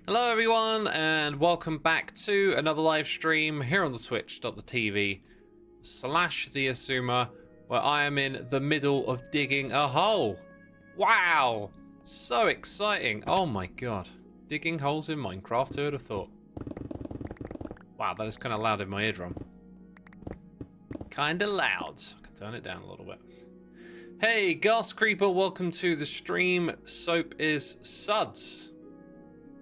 Hello everyone and welcome back to another live stream here on the twitch.tv/the Xisuma, where I am in the middle of digging a hole. Wow, so exciting. Oh my god, digging holes in Minecraft, who would have thought? Wow, that is kind of loud in my eardrum. Kinda loud. I can turn it down a little bit. Hey Gas Creeper, welcome to the stream. Soap is Suds.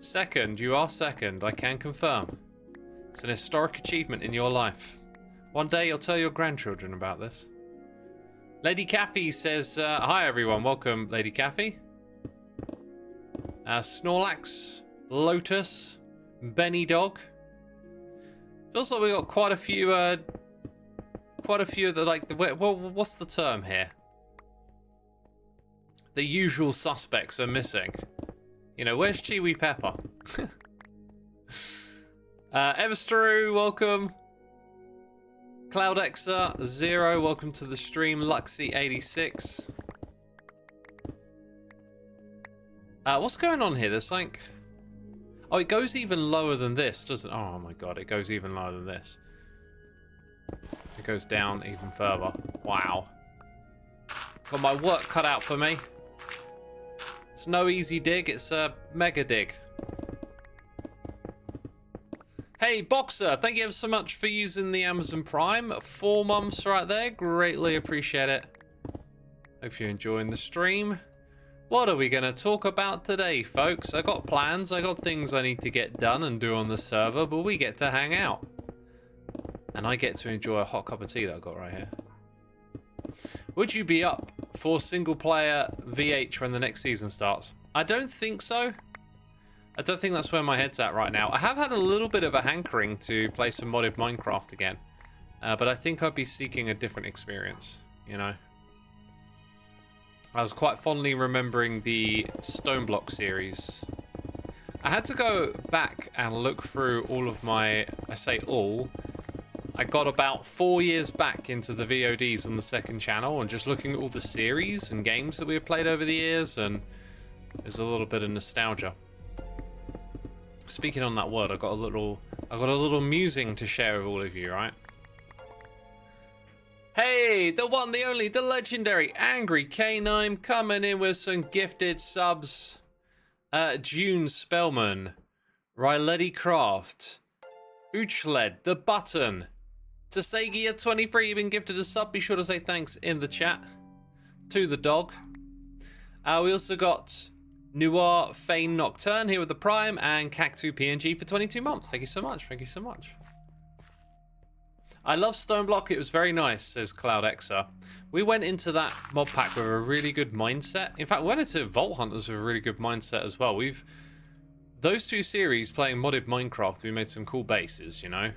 Second, you are second, I can confirm. It's an historic achievement in your life. One day you'll tell your grandchildren about this. Lady Caffey says, hi everyone, welcome Lady Caffey. Snorlax, Lotus, Benny Dog. Feels like we got quite a few of the, like, what's the term here? The usual suspects are missing. You know, where's Chiwi Pepper? Eversteru, welcome. CloudXer, Zero, welcome to the stream. Luxy86. What's going on here? There's like... Oh, it goes even lower than this, doesn't it? Oh my god, it goes even lower than this. It goes down even further. Wow. Got my work cut out for me. It's no easy dig, it's a mega dig. Hey Boxer, thank you ever so much for using the Amazon Prime. 4 months right there, greatly appreciate it. Hope you're enjoying the stream. What are we going to talk about today, folks? I got plans, I got things I need to get done and do on the server, but we get to hang out. And I get to enjoy a hot cup of tea that I got right here. Would you be up for single player VH when the next season starts? I don't think so. I don't think that's where my head's at right now. I have had a little bit of a hankering to play some modded Minecraft again. But I think I'd be seeking a different experience, you know. I was quite fondly remembering the Stone Block series. I had to go back and look through all of my, I say all, I got about 4 years back into the VODs on the second channel and just looking at all the series and games that we have played over the years, and there's a little bit of nostalgia. Speaking on that word, I got a little musing to share with all of you, right? Hey, the one, the only, the legendary Angry K9 coming in with some gifted subs. June Spellman, Riledi Craft, Uchled, the Button, Tasegia23, you've been gifted a sub. Be sure to say thanks in the chat to the dog. We also got Noir Fane Nocturne here with the Prime, and Cactu PNG for 22 months. Thank you so much. Thank you so much. I love Stoneblock. It was very nice, says CloudXer. We went into that mod pack with a really good mindset. In fact, we went into Vault Hunters with a really good mindset as well. Those two series, playing modded Minecraft, we made some cool bases, you know?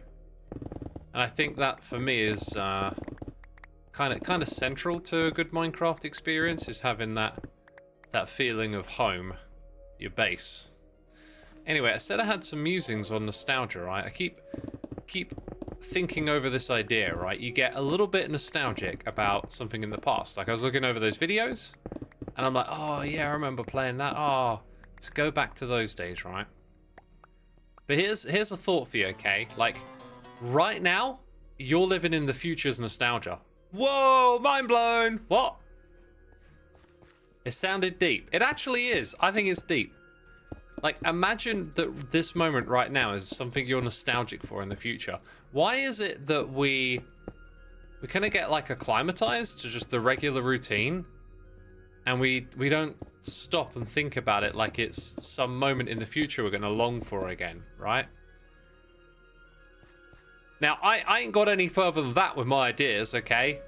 And I think that, for me, is kind of central to a good Minecraft experience, is having that feeling of home, your base. Anyway, I said I had some musings on nostalgia, right? I keep thinking over this idea, right? You get a little bit nostalgic about something in the past. Like, I was looking over those videos, and I'm like, oh, yeah, I remember playing that. Oh, let's go back to those days, right? But here's a thought for you, okay? Like, right now, you're living in the future's nostalgia. Whoa, mind blown! What? It sounded deep. It actually is. I think it's deep. Like, imagine that this moment right now is something you're nostalgic for in the future. Why is it that we kind of get, like, acclimatized to just the regular routine, and we don't stop and think about it like it's some moment in the future we're going to long for again, right? Now, I ain't got any further than that with my ideas, okay?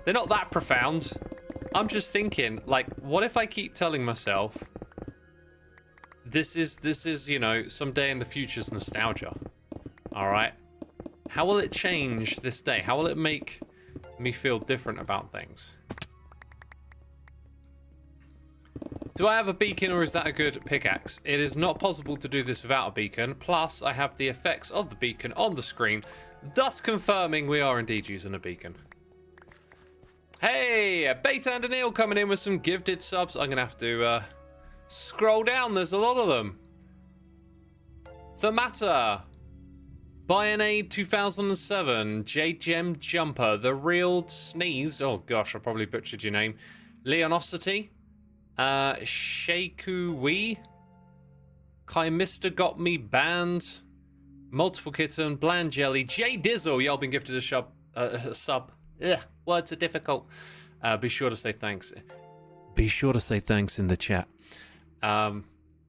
They're not that profound. I'm just thinking, like, what if I keep telling myself, this is, you know, someday in the future's nostalgia, all right? How will it change this day? How will it make me feel different about things? Do I have a beacon, or is that a good pickaxe? It is not possible to do this without a beacon. Plus, I have the effects of the beacon on the screen, thus confirming we are indeed using a beacon. Hey, Beta and Anil coming in with some gifted subs. I'm going to have to scroll down. There's a lot of them. Themata. Bionade 2007. J Gem Jumper. The Real Sneezed. Oh gosh, I probably butchered your name. Leonosity. Shaku Wee. Kai Mister Got Me Banned. Multiple Kitten. Bland Jelly. J Dizzle. Y'all been gifted a sub. Ugh, words are difficult. Be sure to say thanks. Be sure to say thanks in the chat.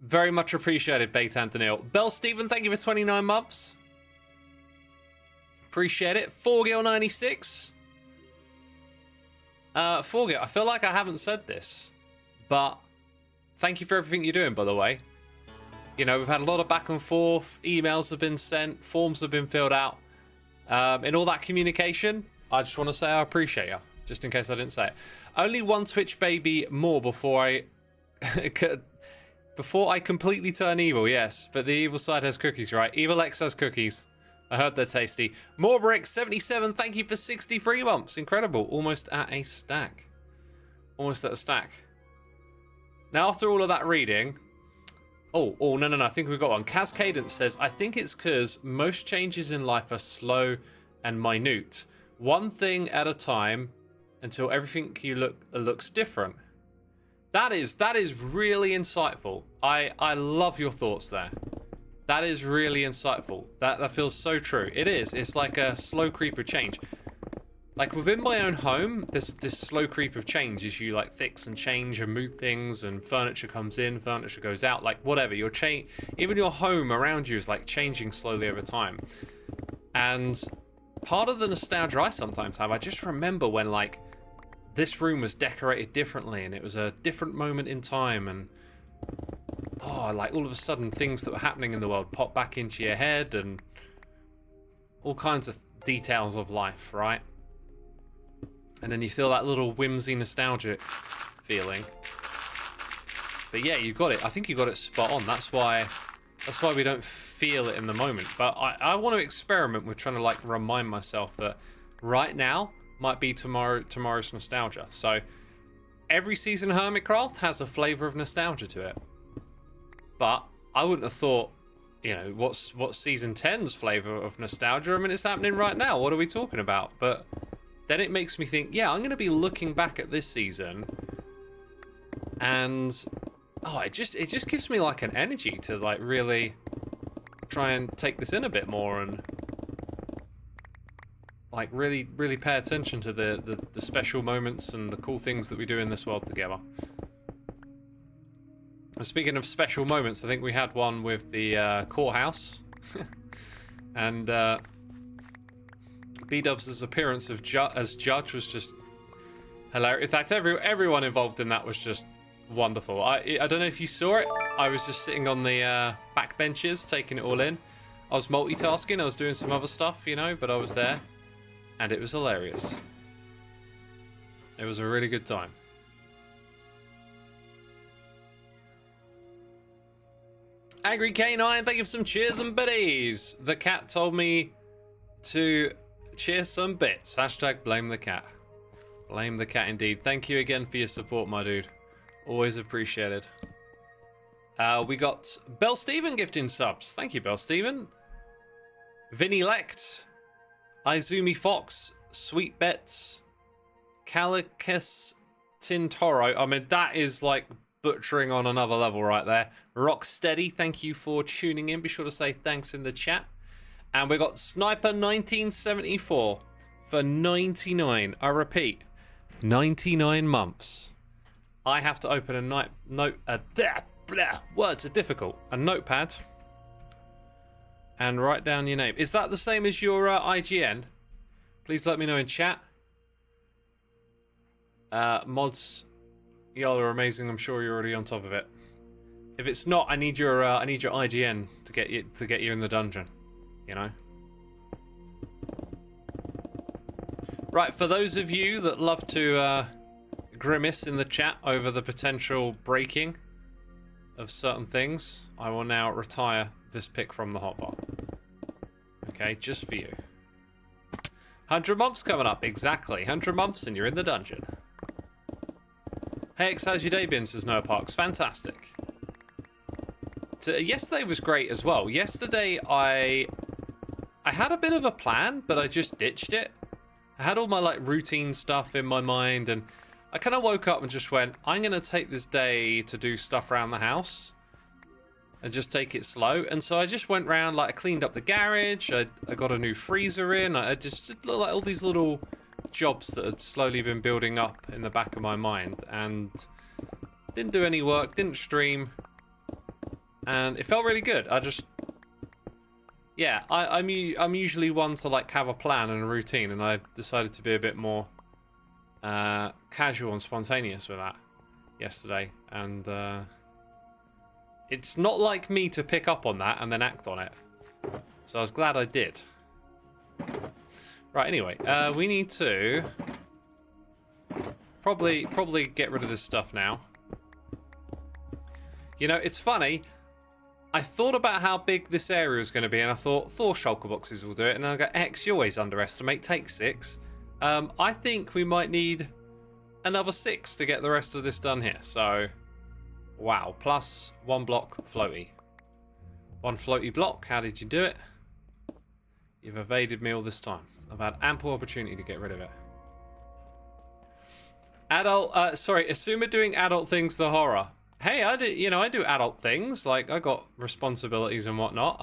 Very much appreciated, Bait Anthony. Bell Stephen, thank you for 29 months. Appreciate it. 4Gil96. 4Gil, I feel like I haven't said this, but thank you for everything you're doing, by the way. You know, we've had a lot of back and forth. Emails have been sent. Forms have been filled out. In all that communication, I just want to say I appreciate you, just in case I didn't say it. Only one Twitch baby more before I... before I completely turn evil, yes. But the evil side has cookies, right? Evil X has cookies. I heard they're tasty. Morbrick77, thank you for 63 months. Incredible. Almost at a stack. Almost at a stack. Now, after all of that reading... Oh, no. I think we've got one. Kaz Cadence says, I think it's because most changes in life are slow and minute. One thing at a time until everything looks different. That is really insightful. I love your thoughts there. That is really insightful. That feels so true. It is. It's like a slow creep of change. Like within my own home, this slow creep of change as you like fix and change and move things, and furniture comes in, furniture goes out, like whatever. Even your home around you is like changing slowly over time. And part of the nostalgia I sometimes have, I just remember when like this room was decorated differently and it was a different moment in time, and like all of a sudden things that were happening in the world pop back into your head and all kinds of details of life, right? And then you feel that little whimsy nostalgic feeling. But yeah, you got it. I think you got it spot on. That's why we don't feel it in the moment. But I want to experiment with trying to like remind myself that right now might be tomorrow's nostalgia. So every season of Hermitcraft has a flavor of nostalgia to it. But I wouldn't have thought, you know, what's season 10's flavor of nostalgia? I mean, it's happening right now. What are we talking about? But then it makes me think, yeah, I'm going to be looking back at this season, and it just gives me like an energy to like really try and take this in a bit more and like really pay attention to the special moments and the cool things that we do in this world together. And speaking of special moments, I think we had one with the courthouse and B-Dubs' appearance as judge was just hilarious. In fact, everyone involved in that was just wonderful. I don't know if you saw it. I was just sitting on the back benches, taking it all in. I was multitasking. I was doing some other stuff, you know, but I was there. And it was hilarious. It was a really good time. Angry K9, thank you for some cheers and biddies. The cat told me to cheer some bits. Hashtag blame the cat. Blame the cat indeed. Thank you again for your support, my dude. Always appreciated. We got Bell Steven gifting subs. Thank you, Bell Steven. Vinny Lect. Izumi Fox. Sweet Bets. Calicus Tintoro. I mean, that is like butchering on another level right there. Rocksteady, thank you for tuning in. Be sure to say thanks in the chat. And we got Sniper 1974 for 99. I repeat, 99 months. I have to open words are difficult. A notepad. And write down your name. Is that the same as your IGN? Please let me know in chat. Mods, y'all are amazing. I'm sure you're already on top of it. If it's not, I need your IGN to get you in the dungeon. You know. Right, for those of you that love to grimace in the chat over the potential breaking of certain things, I will now retire this pick from the hotbar. Okay, just for you. 100 months coming up, exactly. 100 months and you're in the dungeon. Hey X, how's your day been, says Noah Parks? Fantastic. Yesterday was great as well. Yesterday I had a bit of a plan, but I just ditched it. I had all my like routine stuff in my mind, and I kind of woke up and just went, I'm going to take this day to do stuff around the house and just take it slow. And so I just went around, like I cleaned up the garage, I got a new freezer in, I just did like all these little jobs that had slowly been building up in the back of my mind, and didn't do any work, didn't stream, and it felt really good. I just, yeah, I'm usually one to like have a plan and a routine, and I decided to be a bit more casual and spontaneous with that yesterday, and it's not like me to pick up on that and then act on it, so I was glad I did. Right, anyway, we need to probably get rid of this stuff now. You know, it's funny, I thought about how big this area was going to be, and I thought Thor shulker boxes will do it, and I go, X, you always underestimate, take 6. I think we might need another 6 to get the rest of this done here, so wow, plus 1 block floaty. 1 floaty block, how did you do it? You've evaded me all this time. I've had ample opportunity to get rid of it. Sorry, Xisuma doing adult things, the horror. Hey, I do adult things, like I got responsibilities and whatnot.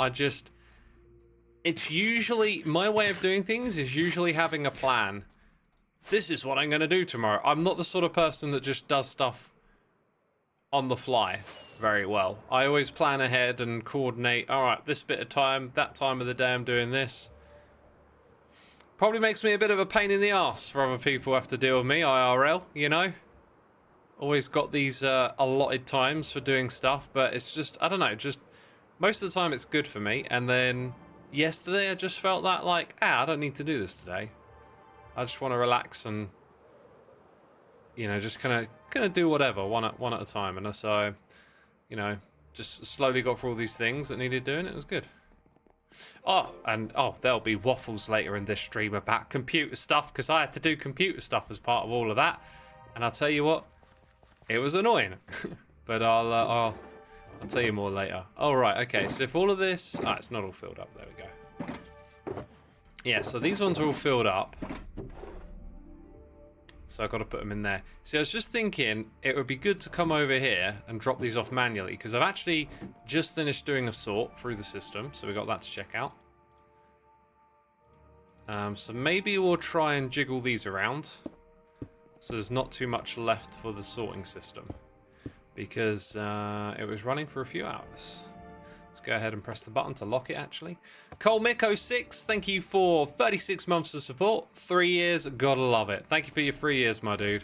It's usually, my way of doing things is usually having a plan. This is what I'm going to do tomorrow. I'm not the sort of person that just does stuff on the fly very well. I always plan ahead and coordinate, all right, this bit of time, that time of the day I'm doing this. Probably makes me a bit of a pain in the arse for other people who have to deal with me, IRL, you know? Always got these allotted times for doing stuff, but it's just, I don't know, just most of the time it's good for me. And then yesterday I just felt that like, I don't need to do this today. I just want to relax and, you know, just kind of do whatever, one at a time. And so, you know, just slowly got through all these things that needed doing. It was good. Oh, and there'll be waffles later in this stream about computer stuff, because I had to do computer stuff as part of all of that. And I'll tell you what, it was annoying. But I'll tell you more later. All right, okay. So if all of this, it's not all filled up. There we go. Yeah, so these ones are all filled up. So I've got to put them in there. See, I was just thinking it would be good to come over here and drop these off manually, because I've actually just finished doing a sort through the system, so we got that to check out. So maybe we'll try and jiggle these around, so there's not too much left for the sorting system, because it was running for a few hours. Let's go ahead and press the button to lock it, actually. Colmick06, thank you for 36 months of support. 3 years, gotta love it. Thank you for your 3 years, my dude.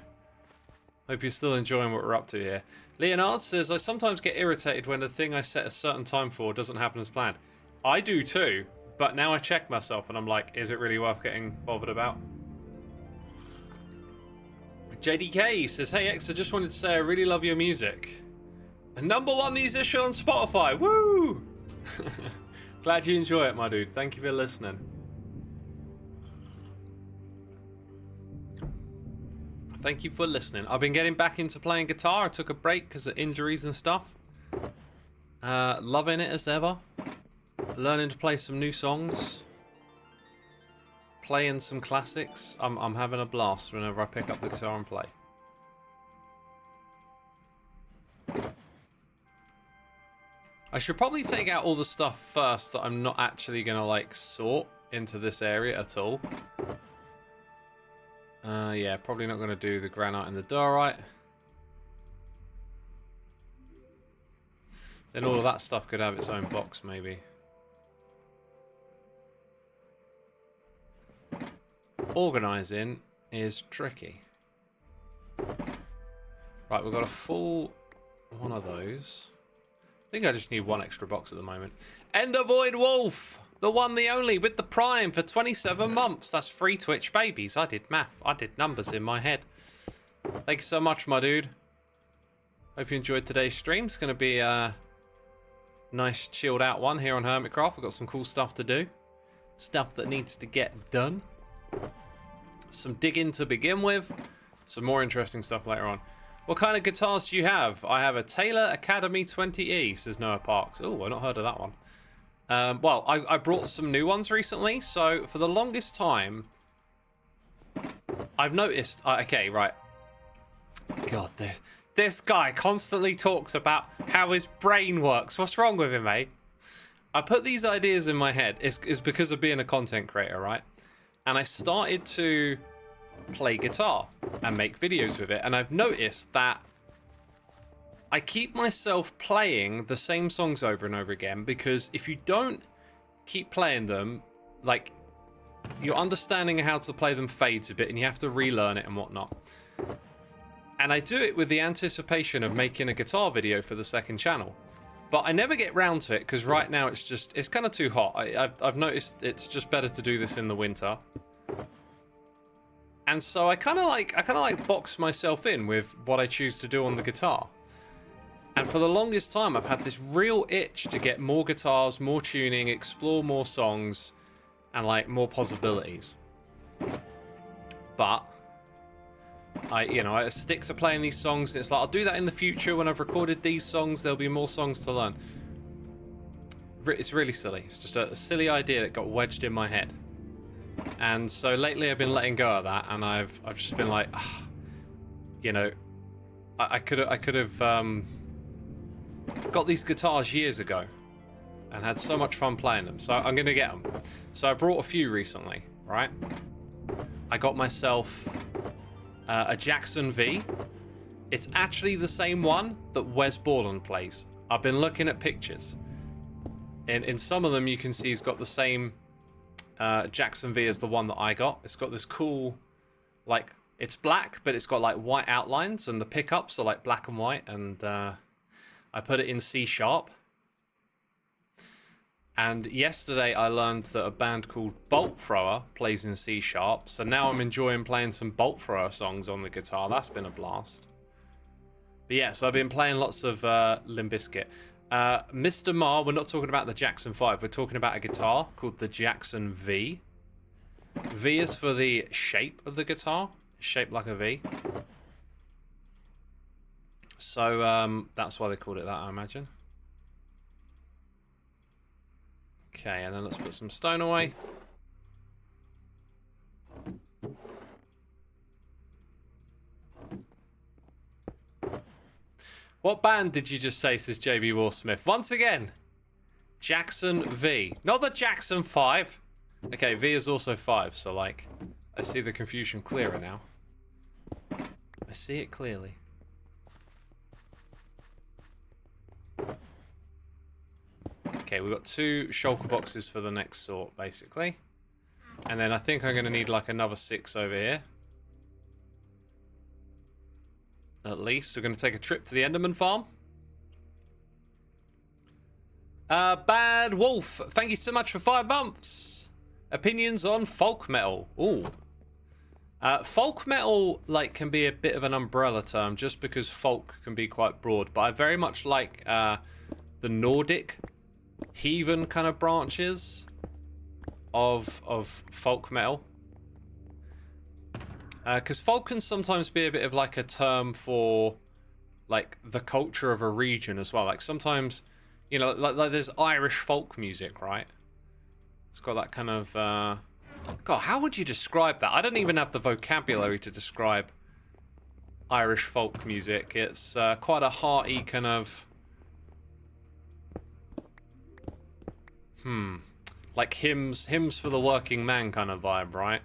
Hope you're still enjoying what we're up to here. Leonard says, I sometimes get irritated when the thing I set a certain time for doesn't happen as planned. I do too, but now I check myself and I'm like, is it really worth getting bothered about? JDK says, hey X, I just wanted to say I really love your music. A #1 musician on Spotify, woo! Glad you enjoy it, my dude. Thank you for listening. Thank you for listening. I've been getting back into playing guitar. I took a break because of injuries and stuff. Loving it as ever. Learning to play some new songs. Playing some classics. I'm having a blast whenever I pick up the guitar and play. I should probably take out all the stuff first that I'm not actually going to, like, sort into this area at all. Yeah, probably not going to do the granite and the diorite. Then all of that stuff could have its own box, maybe. Organising is tricky. Right, we've got a full one of those. I think I just need 1 extra box at the moment. Endervoid Wolf, the one, the only, with the Prime for 27 months. That's free Twitch babies. I did math. I did numbers in my head. Thank you so much, my dude. Hope you enjoyed today's stream. It's going to be a nice chilled out one here on Hermitcraft. We've got some cool stuff to do. Stuff that needs to get done. Some digging to begin with. Some more interesting stuff later on. What kind of guitars do you have? I have a Taylor Academy 20E, says Noah Parks. Oh, I've not heard of that one. Well, I brought some new ones recently, so for the longest time, I've noticed... okay, right. God, this guy constantly talks about how his brain works. What's wrong with him, mate? I put these ideas in my head. It's because of being a content creator, right? And I started to play guitar and make videos with it. And I've noticed that I keep myself playing the same songs over and over again, because if you don't keep playing them, like, your understanding of how to play them fades a bit and you have to relearn it and whatnot. And I do it with the anticipation of making a guitar video for the second channel. But I never get round to it because right now it's kind of too hot. I've noticed it's just better to do this in the winter. And so I kind of like box myself in with what I choose to do on the guitar. And for the longest time, I've had this real itch to get more guitars, more tuning, explore more songs, and like more possibilities. But I stick to playing these songs, and it's like, I'll do that in the future when I've recorded these songs. There'll be more songs to learn. It's really silly. It's just a silly idea that got wedged in my head. And so lately I've been letting go of that, and I've just been like, I could have got these guitars years ago and had so much fun playing them. So I'm gonna get them. So I brought a few recently, right? I got myself a Jackson V. It's actually the same one that Wes Borland plays. I've been looking at pictures. In some of them you can see he's got the same Jackson V as the one that I got. It's got this cool, like, it's black, but it's got like white outlines, and the pickups are like black and white, and I put it in C#. And yesterday I learned that a band called Bolt Thrower plays in C#, so now I'm enjoying playing some Bolt Thrower songs on the guitar. That's been a blast. But yeah, so I've been playing lots of Limp Bizkit. Mr. Ma, we're not talking about the Jackson 5, we're talking about a guitar called the Jackson V. V is for the shape of the guitar. It's shaped like a V. So that's why they called it that, I imagine. Okay, and then let's put some stone away. What band did you just say, says JB Warsmith? Once again, Jackson V. Not the Jackson 5. Okay, V is also 5, so like, I see the confusion clearer now. I see it clearly. Okay, we've got 2 shulker boxes for the next sort, basically. And then I think I'm going to need like another 6 over here. At least. We're going to take a trip to the Enderman farm. Bad Wolf, thank you so much for 5 months. Opinions on folk metal. Ooh. Folk metal like can be a bit of an umbrella term just because folk can be quite broad. But I very much like the Nordic heathen kind of branches of folk metal, because folk can sometimes be a bit of like a term for like the culture of a region as well. Like sometimes, you know, like there's Irish folk music, right? It's got that kind of God, how would you describe that? I don't even have the vocabulary to describe Irish folk music. It's quite a hearty kind of like hymns for the working man kind of vibe, right?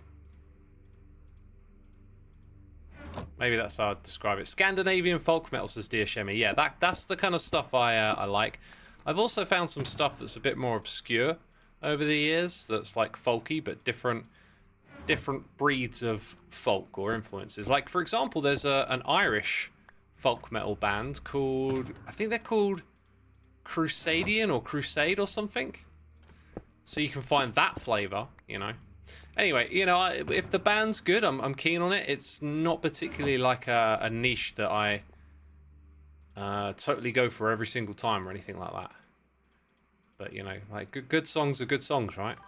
Maybe that's how I'd describe it. Scandinavian folk metal, says Dear Shemi. Yeah, that's the kind of stuff I like. I've also found some stuff that's a bit more obscure over the years, that's like folky, but different breeds of folk or influences. Like, for example, there's an Irish folk metal band called, I think they're called Crusadian or Crusade or something. So you can find that flavor, you know. Anyway, you know, if the band's good, I'm keen on it. It's not particularly like a niche that I totally go for every single time or anything like that. But, you know, like good songs are good songs, right?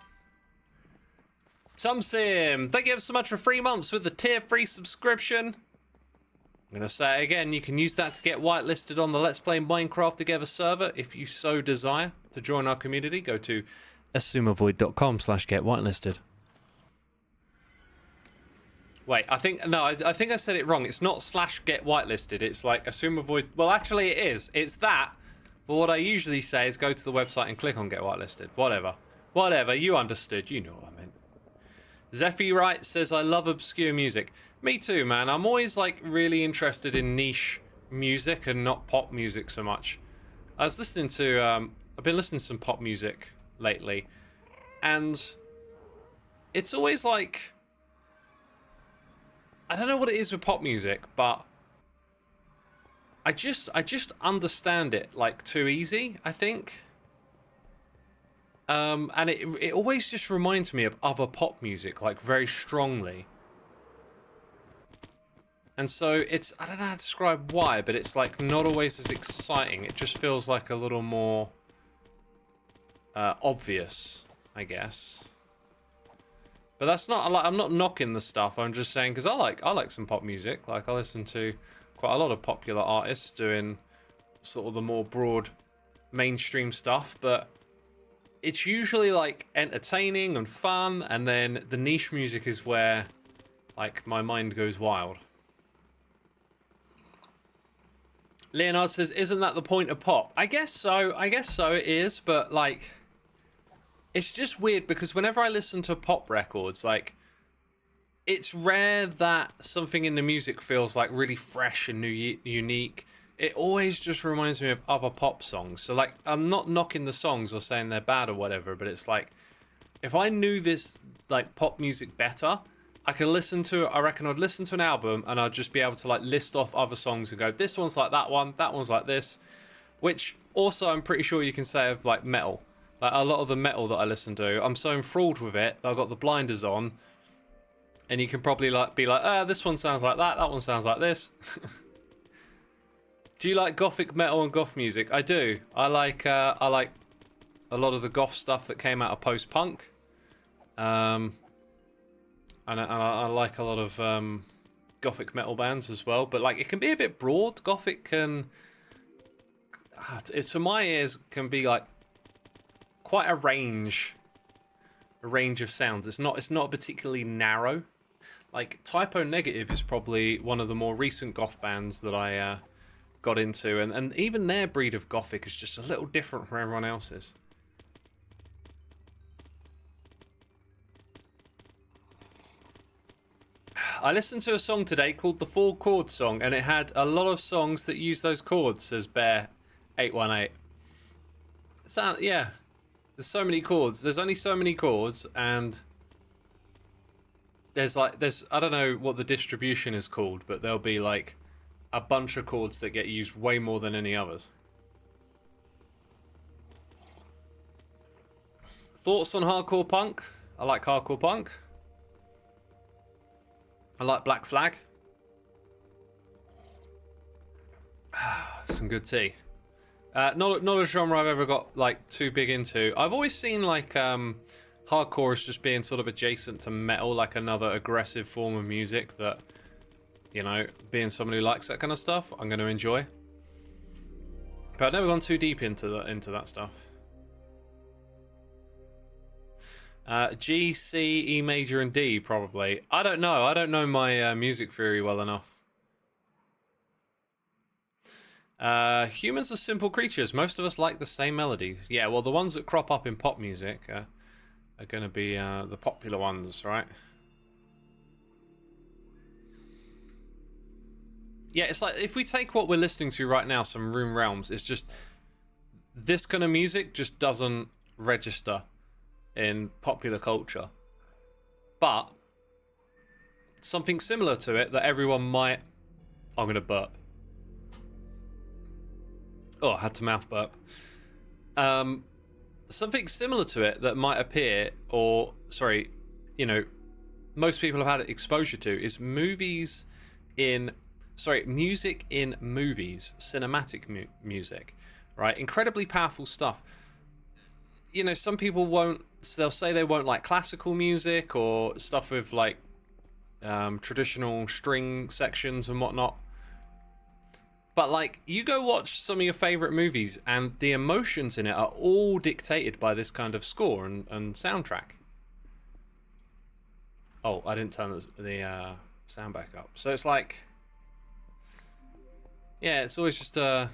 Tom Sim, thank you so much for 3 months with the tier 3 subscription. I'm going to say it again, you can use that to get whitelisted on the Let's Play Minecraft Together server if you so desire. To join our community, go to xisumavoid.com/get whitelisted. Wait, I think I said it wrong. It's not /get whitelisted. It's like xisumavoid. Well, actually, it is. It's that. But what I usually say is go to the website and click on get whitelisted. Whatever. You understood. You know what I meant. Zephy Wright says, I love obscure music. Me too, man. I'm always like really interested in niche music and not pop music so much. I was listening to I've been listening to some pop music lately, and it's always like, I don't know what it is with pop music, but I just understand it like too easy, I think. And it always just reminds me of other pop music, like very strongly. And so it's, I don't know how to describe why, but it's like not always as exciting. It just feels like a little more obvious, I guess. But that's not, I'm not knocking the stuff. I'm just saying, because I like some pop music. Like I listen to quite a lot of popular artists doing sort of the more broad mainstream stuff, but it's usually like entertaining and fun, and then the niche music is where like my mind goes wild. Leonard says, isn't that the point of pop? I guess so. It is, but like, it's just weird because whenever I listen to pop records, like, it's rare that something in the music feels like really fresh and unique. It always just reminds me of other pop songs. So like, I'm not knocking the songs or saying they're bad or whatever, but it's like, if I knew this like pop music better, I reckon I'd listen to an album and I'd just be able to like list off other songs and go, this one's like that one's like this. Which also I'm pretty sure you can say of like metal. Like a lot of the metal that I listen to, I'm so enthralled with it that I've got the blinders on, and you can probably like be like, this one sounds like that one sounds like this. Do you like gothic metal and goth music? I do. I like a lot of the goth stuff that came out of post-punk. And I like a lot of gothic metal bands as well. But like, it can be a bit broad. Gothic can, it's for my ears, can be like quite a range of sounds. It's not particularly narrow. Like Typo Negative is probably one of the more recent goth bands that I got into, and even their breed of gothic is just a little different from everyone else's. I listened to a song today called the 4 Chord Song, and it had a lot of songs that use those chords, says Bear818. Yeah, there's so many chords. There's only so many chords, and there's I don't know what the distribution is called, but there'll be like a bunch of chords that get used way more than any others. Thoughts on hardcore punk? I like hardcore punk. I like Black Flag. Some good tea. Not a genre I've ever got like too big into. I've always seen like hardcore as just being sort of adjacent to metal, like another aggressive form of music that, you know, being someone who likes that kind of stuff, I'm going to enjoy. But I've never gone too deep into that stuff. G, C, E major, and D, probably. I don't know. I don't know my music theory well enough. Humans are simple creatures. Most of us like the same melodies. Yeah, well, the ones that crop up in pop music are going to be the popular ones, right? Yeah, it's like, if we take what we're listening to right now, some Rune Realms, it's just, this kind of music just doesn't register in popular culture. But something similar to it that everyone might... I'm going to burp. Oh, I had to mouth burp. Something similar to it that might appear, or, sorry, you know, most people have had exposure to, is music in movies, cinematic music, right? Incredibly powerful stuff. You know, some people they'll say they won't like classical music or stuff with like traditional string sections and whatnot, But like, you go watch some of your favorite movies, and the emotions in it are all dictated by this kind of score and soundtrack. Oh, I didn't turn the sound back up. So it's like, yeah, it's always just I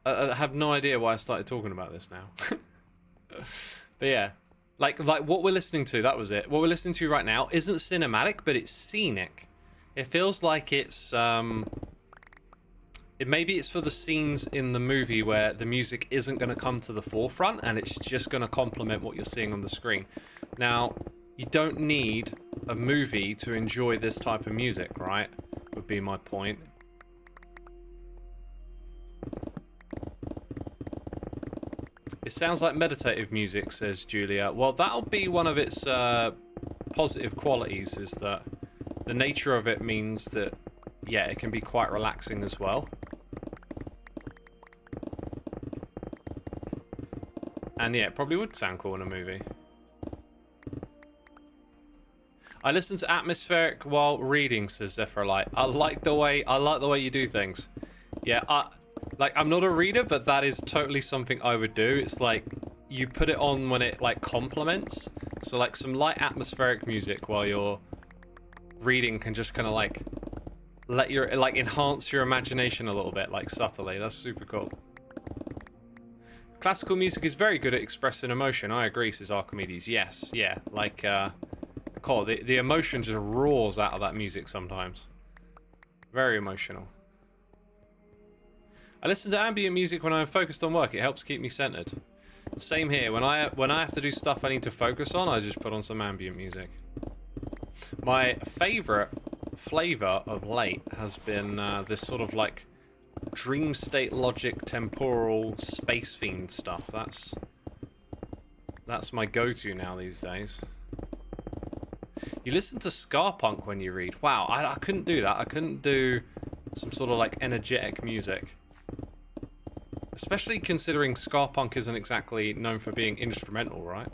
have no idea why I started talking about this now. But yeah, like what we're listening to, that was it. What we're listening to right now isn't cinematic, but it's scenic. It feels like it's maybe it's for the scenes in the movie where the music isn't going to come to the forefront and it's just going to complement what you're seeing on the screen. Now, you don't need a movie to enjoy this type of music, right? Would be my point. It sounds like meditative music, says Julia. Well, that'll be one of its positive qualities, is that the nature of it means that, yeah, it can be quite relaxing as well. And yeah, it probably would sound cool in a movie. I listen to atmospheric while reading, says Zephyrlight. I like the way you do things. Yeah, I'm not a reader, but that is totally something I would do. It's like you put it on when it like complements. So like some light atmospheric music while you're reading can just kind of like let your like enhance your imagination a little bit, like subtly. That's super cool. Classical music is very good at expressing emotion. I agree, says Archimedes. Yes, yeah, like cool. The emotion just roars out of that music sometimes. Very emotional. I listen to ambient music when I'm focused on work. It helps keep me centered. Same here. When I have to do stuff I need to focus on, I just put on some ambient music. My favorite flavor of late has been this sort of like dream state logic temporal space themed stuff. That's my go-to now these days. You listen to ska punk when you read. Wow, I couldn't do that. I couldn't do some sort of like energetic music. Especially considering ska punk isn't exactly known for being instrumental, right?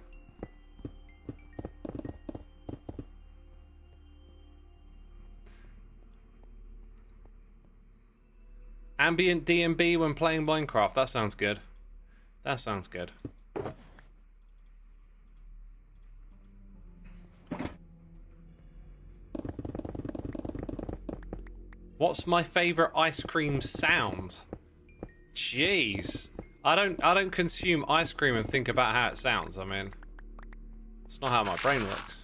Ambient D&B when playing Minecraft. That sounds good. That sounds good. What's my favorite ice cream sound? Jeez. I don't consume ice cream and think about how it sounds. I mean, it's not how my brain works.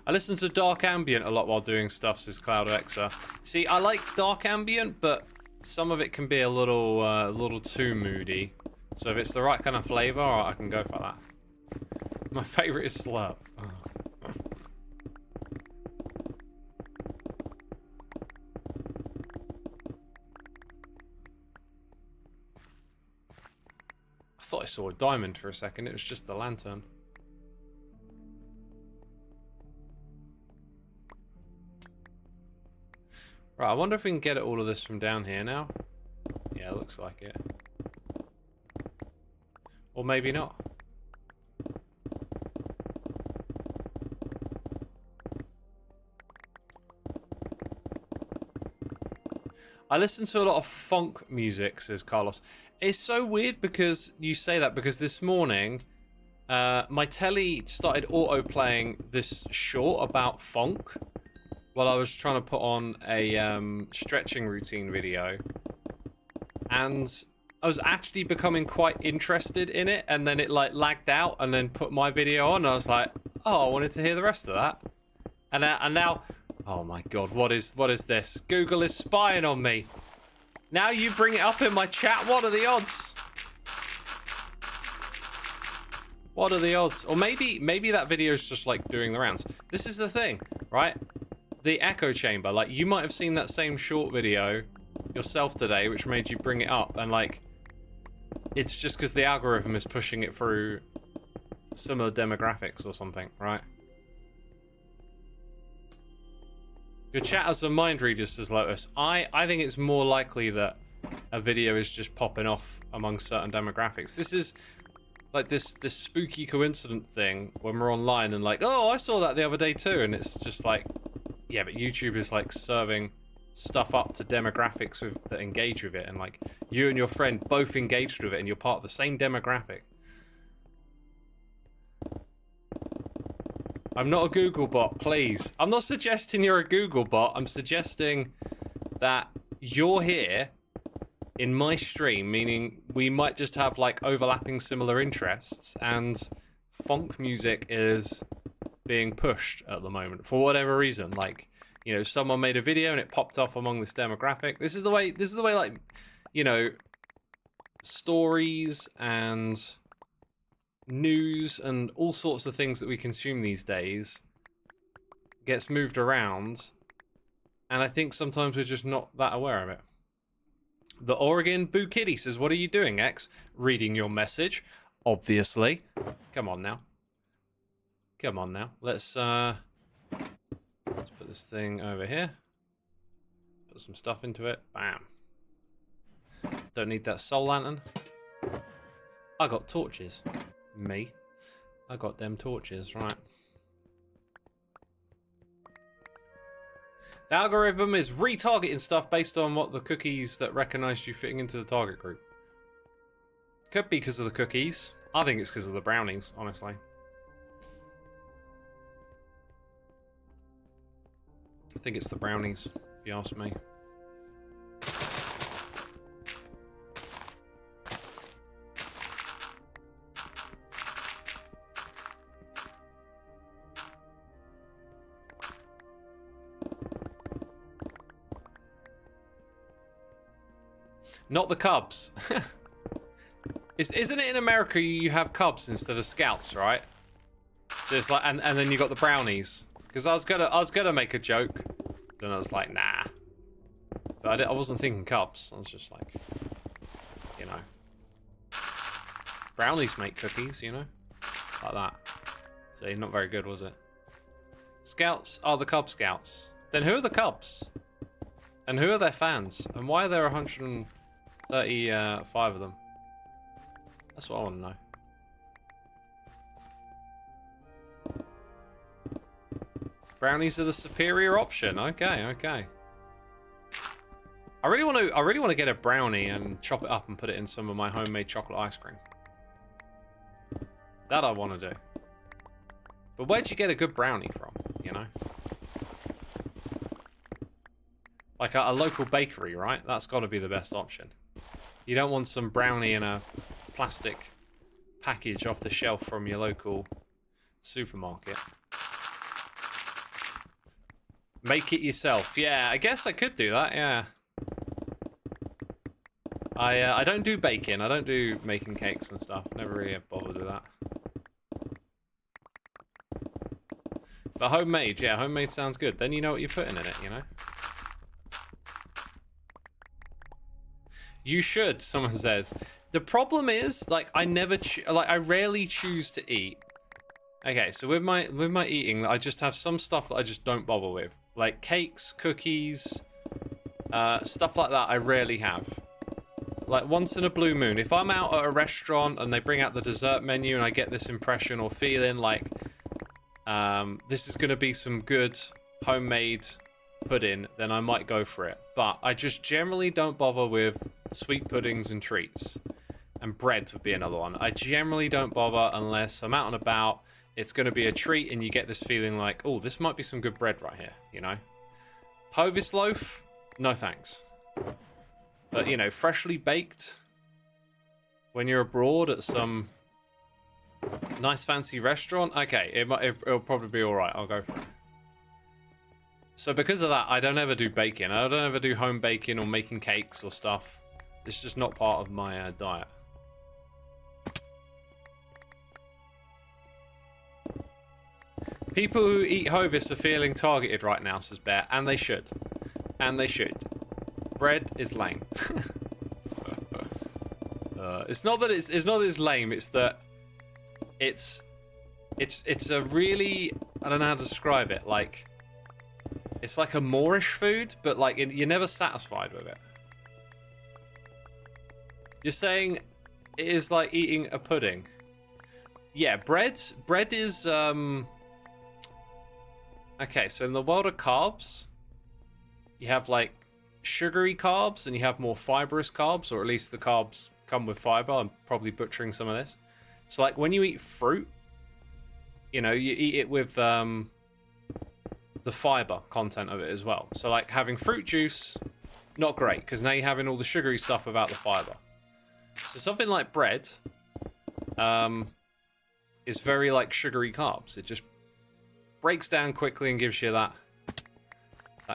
I listen to dark ambient a lot while doing stuff, says CloudXer. See, I like dark ambient, but some of it can be a little too moody. So if it's the right kind of flavor, I can go for that. My favorite is Slurp. Oh. I thought I saw a diamond for a second. It was just the lantern. Right, I wonder if we can get at all of this from down here now. Yeah, it looks like it. Or maybe not. I listen to a lot of funk music, says Carlos. It's so weird because you say that, because this morning my telly started auto-playing this short about funk while I was trying to put on a stretching routine video. And I was actually becoming quite interested in it, and then it like lagged out and then put my video on, and I was like, oh, I wanted to hear the rest of that. And now, oh my god, what is this? Google is spying on me. Now you bring it up in my chat, what are the odds? What are the odds? Or maybe that video is just like doing the rounds. This is the thing, right? The echo chamber, like you might have seen that same short video yourself today, which made you bring it up, and like it's just because the algorithm is pushing it through similar demographics or something, right? Your chat has a mind reader, says Lotus. I think it's more likely that a video is just popping off among certain demographics. This is like this spooky coincident thing when we're online and like, oh, I saw that the other day too, and it's just like, yeah, but YouTube is like serving stuff up to demographics that engage with it, and like you and your friend both engaged with it, and you're part of the same demographic. I'm not a Google bot, please. I'm not suggesting you're a Google bot. I'm suggesting that you're here in my stream, meaning we might just have like overlapping similar interests, and funk music is being pushed at the moment for whatever reason. Like, you know, someone made a video and it popped off among this demographic. This is the way like, you know, stories and news and all sorts of things that we consume these days gets moved around, and I think sometimes we're just not that aware of it. The Oregon Boo Kitty says, what are you doing, X? Reading your message, obviously. Come on now. Come on now. Let's put this thing over here. Put some stuff into it. Bam. Don't need that soul lantern. I got torches. Me. I got them torches, right. The algorithm is retargeting stuff based on what the cookies that recognized you fitting into the target group. Could be because of the cookies. I think it's because of the brownies, honestly. I think it's the brownies, if you ask me. Not the Cubs. Isn't it in America you have Cubs instead of Scouts, right? So it's like, and then you got the brownies. Because I was gonna make a joke, then I was like, nah. But I wasn't thinking Cubs. I was just like, you know, brownies make cookies, you know, like that. See, not very good, was it? Scouts are the Cub Scouts. Then who are the Cubs? And who are their fans? And why are there 135 of them? That's what I want to know. Brownies are the superior option. Okay, okay. I really want to get a brownie and chop it up and put it in some of my homemade chocolate ice cream. That I want to do. But where'd you get a good brownie from, you know? Like a local bakery, right? That's got to be the best option. You don't want some brownie in a plastic package off the shelf from your local supermarket. Make it yourself. Yeah, I guess I could do that, yeah. I don't do baking. I don't do making cakes and stuff. Never really have bothered with that. But homemade, yeah, homemade sounds good. Then you know what you're putting in it, you know? You should, someone says. The problem is, like, I rarely choose to eat. Okay, so with my eating, I just have some stuff that I just don't bother with. Like cakes, cookies, stuff like that I rarely have. Like once in a blue moon. If I'm out at a restaurant and they bring out the dessert menu and I get this impression or feeling like this is going to be some good homemade pudding, then I might go for it. But I just generally don't bother with sweet puddings and treats. And bread would be another one. I generally don't bother unless I'm out and about. It's going to be a treat and you get this feeling like, oh, this might be some good bread right here, you know? Hovis loaf? No thanks. But, you know, freshly baked when you're abroad at some nice fancy restaurant, okay, it'll probably be all right. I'll go for it. So because of that, I don't ever do baking. I don't ever do home baking or making cakes or stuff. It's just not part of my diet. People who eat Hovis are feeling targeted right now, says Bear, and they should. And they should. Bread is lame. It's not that it's lame. It's that it's a really, I don't know how to describe it. Like, it's like a Moorish food, but like you're never satisfied with it. You're saying it is like eating a pudding. Yeah, bread is okay, so in the world of carbs, you have like sugary carbs and you have more fibrous carbs, or at least the carbs come with fiber. I'm probably butchering some of this. So like when you eat fruit, you know, you eat it with the fiber content of it as well. So like having fruit juice, not great, because now you're having all the sugary stuff without the fiber. So something like bread is very like sugary carbs. It just breaks down quickly and gives you that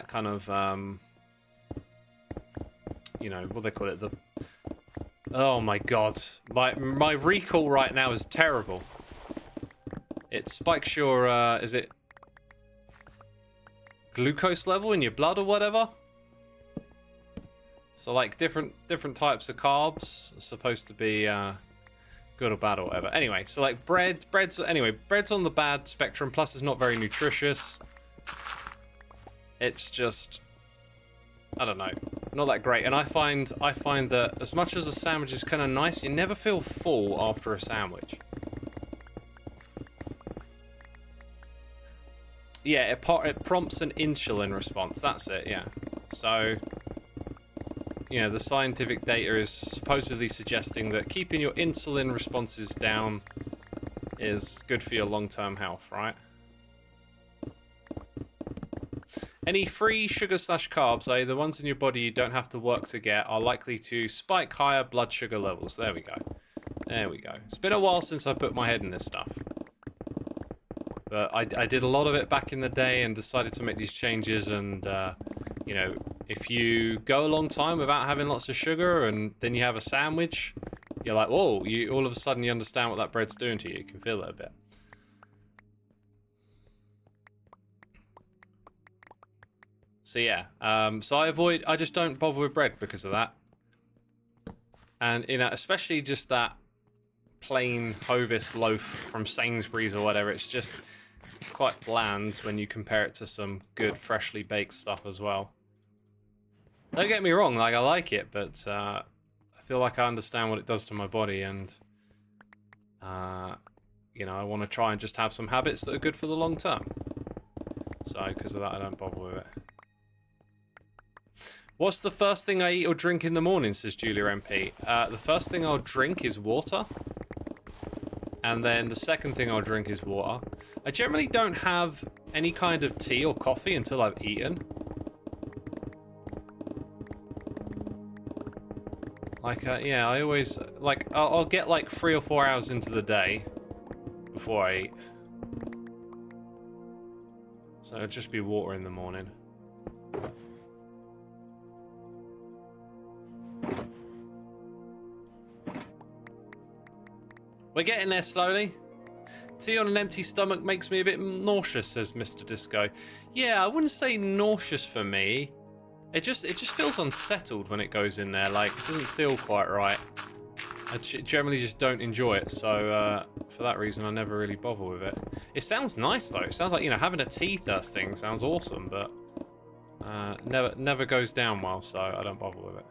kind of you know, what they call it, the oh my god, my recall right now is terrible. It spikes your is it glucose level in your blood or whatever? So like different types of carbs are supposed to be good or bad or whatever. Anyway, so like bread's on the bad spectrum, plus it's not very nutritious. It's just, I don't know, not that great. And I find that as much as a sandwich is kind of nice, you never feel full after a sandwich. Yeah, it prompts an insulin response. That's it, yeah. So, you know, the scientific data is supposedly suggesting that keeping your insulin responses down is good for your long-term health, right? Any free sugar/carbs, i.e. the ones in your body you don't have to work to get, are likely to spike higher blood sugar levels. There we go. There we go. It's been a while since I put my head in this stuff. But I did a lot of it back in the day and decided to make these changes, and, you know, if you go a long time without having lots of sugar and then you have a sandwich, you're like, whoa, all of a sudden you understand what that bread's doing to you. You can feel it a bit. So yeah, so I just don't bother with bread because of that. And, you know, especially just that plain Hovis loaf from Sainsbury's or whatever, it's quite bland when you compare it to some good freshly baked stuff as well. Don't get me wrong, like I like it, but I feel like I understand what it does to my body, and you know, I want to try and just have some habits that are good for the long term. So because of that, I don't bother with it. What's the first thing I eat or drink in the morning, says Julia MP. The first thing I'll drink is water. And then the second thing I'll drink is water. I generally don't have any kind of tea or coffee until I've eaten. Like, yeah, I always, like, I'll get like 3 or 4 hours into the day before I eat. So it'll just be water in the morning. We're getting there slowly. Tea on an empty stomach makes me a bit nauseous, says Mr. Disco. Yeah, I wouldn't say nauseous for me. It just feels unsettled when it goes in there. Like, it doesn't feel quite right. I generally just don't enjoy it. So for that reason, I never really bother with it. It sounds nice though. It sounds like, you know, having a tea thirst thing sounds awesome, but never goes down well. So I don't bother with it.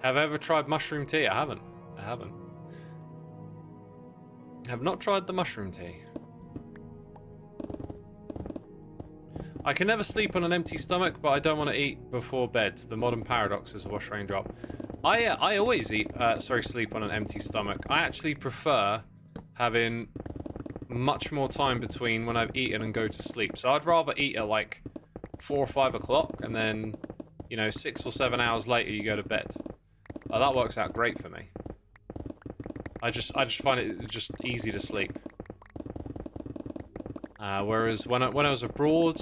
Have I ever tried mushroom tea? I haven't. I have not tried the mushroom tea. I can never sleep on an empty stomach, but I don't want to eat before bed. The modern paradox is a wash raindrop. I always sleep on an empty stomach. I actually prefer having much more time between when I've eaten and go to sleep. So I'd rather eat at like 4 or 5 o'clock, and then, you know, 6 or 7 hours later you go to bed. That works out great for me. I just find it just easy to sleep. Whereas when I was abroad,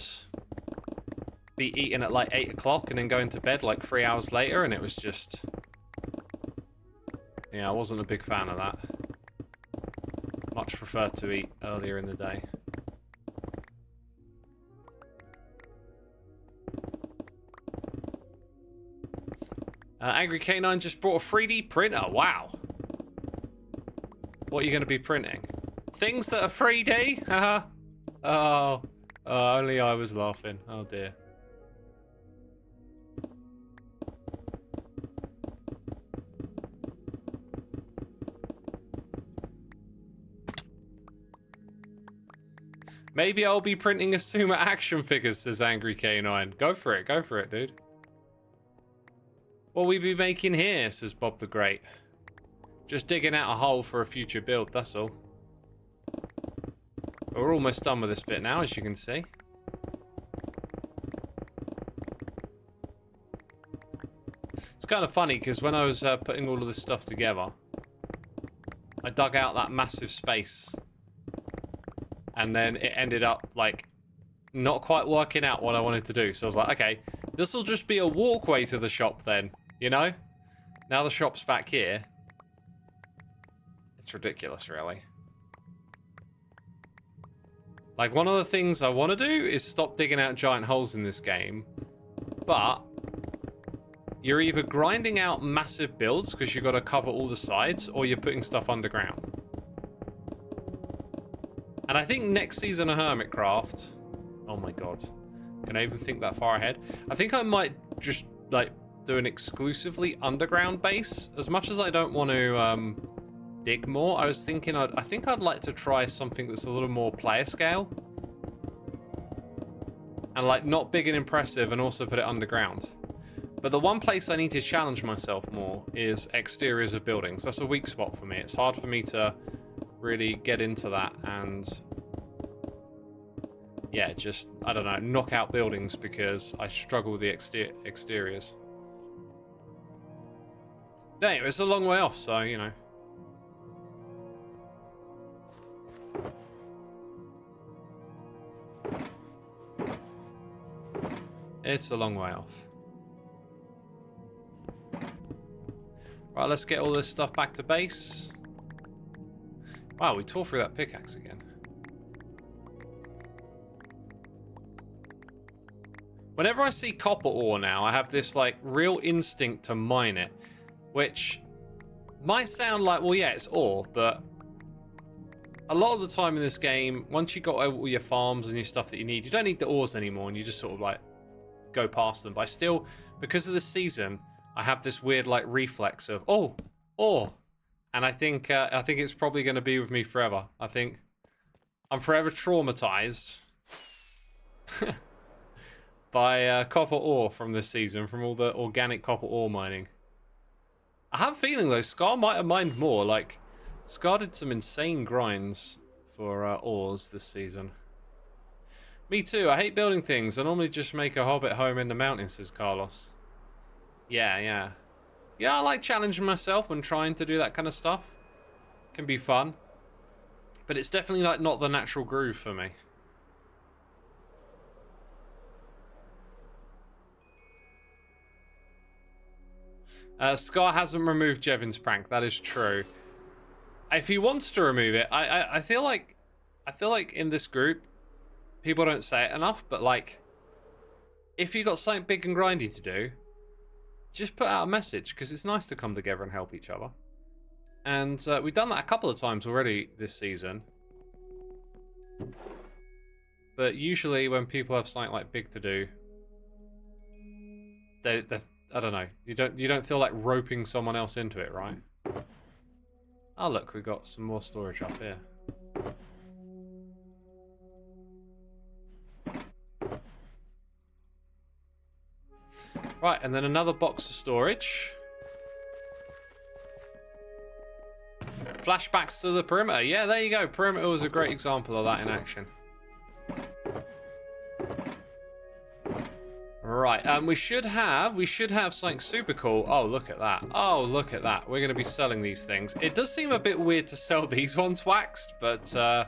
be eating at like 8 o'clock and then going to bed like 3 hours later, and it was just, yeah, I wasn't a big fan of that. Much prefer to eat earlier in the day. Angry K9 just brought a 3D printer. Wow. What are you going to be printing? Things that are 3D? Haha. Oh, only I was laughing. Oh dear. Maybe I'll be printing Xisuma action figures, says Angry K9. Go for it, dude. What we be making here, says Bob the Great. Just digging out a hole for a future build, that's all. But we're almost done with this bit now, as you can see. It's kind of funny, because when I was putting all of this stuff together, I dug out that massive space. And then it ended up, like, not quite working out what I wanted to do. So I was like, okay, this will just be a walkway to the shop then, you know? Now the shop's back here. It's ridiculous, really. Like, one of the things I want to do is stop digging out giant holes in this game. But you're either grinding out massive builds because you've got to cover all the sides, or you're putting stuff underground. And I think next season of Hermitcraft... Oh my god. Can I even think that far ahead? I think I might just, like, do an exclusively underground base. As much as I don't want to dig more, I was thinking I think I'd like to try something that's a little more player scale. And, like, not big and impressive, and also put it underground. But the one place I need to challenge myself more is exteriors of buildings. That's a weak spot for me. It's hard for me to really get into that and, yeah, just, I don't know, knock out buildings because I struggle with the exteriors. Anyway, it's a long way off, so, you know. It's a long way off. Right, let's get all this stuff back to base. Wow, we tore through that pickaxe again. Whenever I see copper ore now, I have this, like, real instinct to mine it. Which might sound like, well, yeah, it's ore, but a lot of the time in this game, once you got all your farms and your stuff that you need, you don't need the ores anymore, and you just sort of, like, go past them. But I still, because of this season, I have this weird, like, reflex of, oh, ore. And I think it's probably going to be with me forever. I think I'm forever traumatized by copper ore from this season, from all the organic copper ore mining. I have a feeling, though, Scar might have mined more. Like, Scar did some insane grinds for ores this season. Me too. I hate building things. I normally just make a hobbit home in the mountains, says Carlos. Yeah. Yeah, I like challenging myself and trying to do that kind of stuff. Can be fun. But it's definitely, like, not the natural groove for me. Scar hasn't removed Jevin's prank. That is true. If he wants to remove it, I feel like in this group, people don't say it enough, but, like, if you got something big and grindy to do, just put out a message, because it's nice to come together and help each other. And we've done that a couple of times already this season. But usually when people have something, like, big to do, they I don't know, you don't feel like roping someone else into it, right? Oh look, we've got some more storage up here. Right, and then another box of storage. Flashbacks to the perimeter. Yeah, there you go. Perimeter was a great example of that in action. Right, we should have something super cool. Oh, look at that. Oh, look at that. We're going to be selling these things. It does seem a bit weird to sell these ones waxed, but I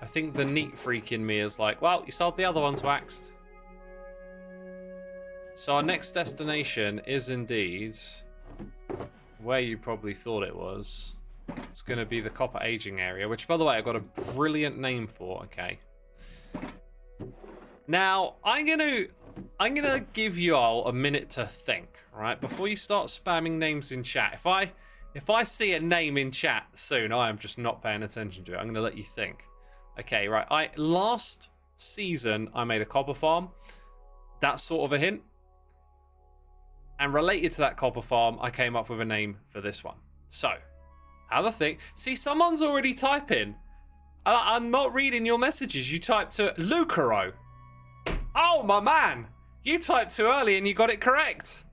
think the neat freak in me is like, well, you sold the other ones waxed. So our next destination is indeed where you probably thought it was. It's going to be the copper aging area, which, by the way, I've got a brilliant name for. Okay. Now, I'm gonna give you all a minute to think, right? Before you start spamming names in chat. If I see a name in chat soon, I am just not paying attention to it. I'm gonna let you think. Okay, right. Last season I made a copper farm. That's sort of a hint. And related to that copper farm, I came up with a name for this one. So, have a think. See, someone's already typing. I'm not reading your messages. You typed to Lucaro. Oh, my man. You typed too early and you got it correct.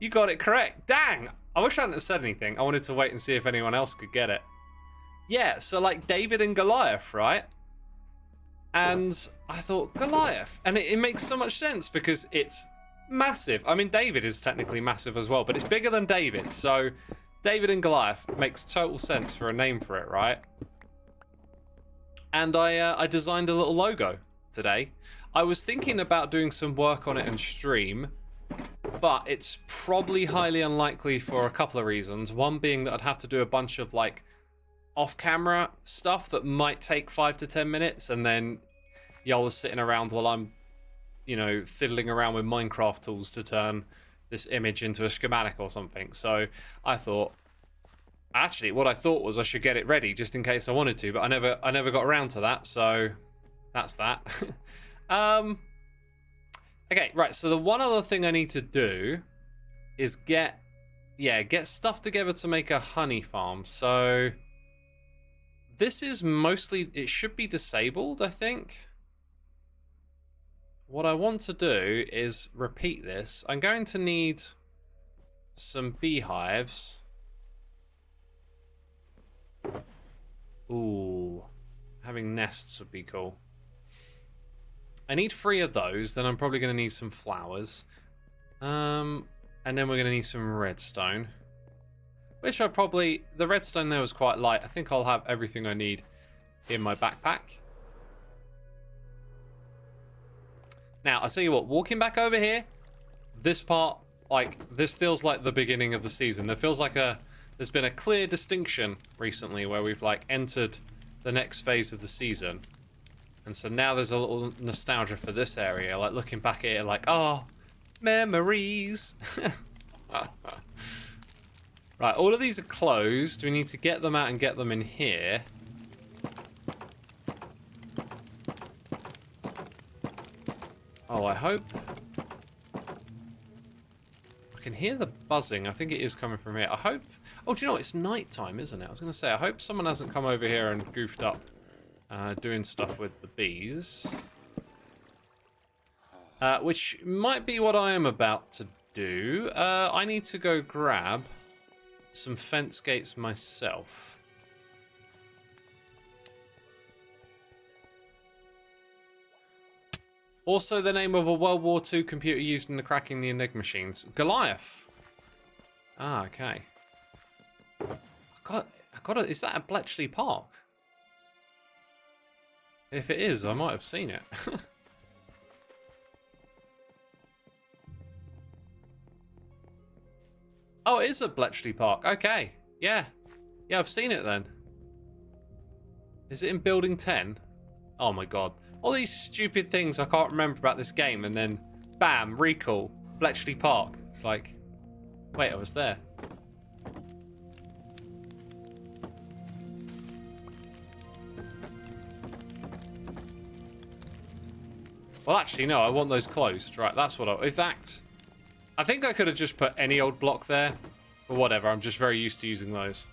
You got it correct. Dang. I wish I hadn't have said anything. I wanted to wait and see if anyone else could get it. Yeah, so like David and Goliath, right? And I thought, Goliath. And it makes so much sense because it's massive. I mean, David is technically massive as well, but it's bigger than David. So David and Goliath makes total sense for a name for it, right? And I designed a little logo today. I was thinking about doing some work on it and stream, but it's probably highly unlikely for a couple of reasons. One being that I'd have to do a bunch of like off-camera stuff that might take 5 to 10 minutes, and then y'all are sitting around while I'm, you know, fiddling around with Minecraft tools to turn this image into a schematic or something. So I thought, actually, what I thought was I should get it ready just in case I wanted to, but I never got around to that. So that's that. Okay, right. So the one other thing I need to do is get stuff together to make a honey farm. So this is mostly, it should be disabled, I think. What I want to do is repeat this. I'm going to need some beehives. Ooh, having nests would be cool. I need 3 of those, then I'm probably going to need some flowers. And then we're going to need some redstone. Which the redstone there was quite light. I think I'll have everything I need in my backpack. Now, I'll tell you what, walking back over here, this part, like, this feels like the beginning of the season. It feels like there's been a clear distinction recently where we've, like, entered the next phase of the season. And so now there's a little nostalgia for this area, like, looking back at it like, oh, memories. Right, all of these are closed. We need to get them out and get them in here. Oh, I hope... I can hear the buzzing. I think it is coming from here. I hope... Oh, do you know what? It's nighttime, isn't it? I was going to say, I hope someone hasn't come over here and goofed up doing stuff with the bees. Which might be what I am about to do. I need to go grab some fence gates myself. Also the name of a World War II computer used in the cracking the Enigma machines. Goliath. Ah, okay. I got it. Is that at Bletchley Park? If it is, I might have seen it. Oh, it is at Bletchley Park. Okay. Yeah. Yeah, I've seen it then. Is it in Building 10? Oh my god. All these stupid things I can't remember about this game, and then bam, recall, Bletchley Park. It's like, wait, I was there. Well, actually, no, I want those closed. Right, that's what in fact, I think I could have just put any old block there, but whatever, I'm just very used to using those.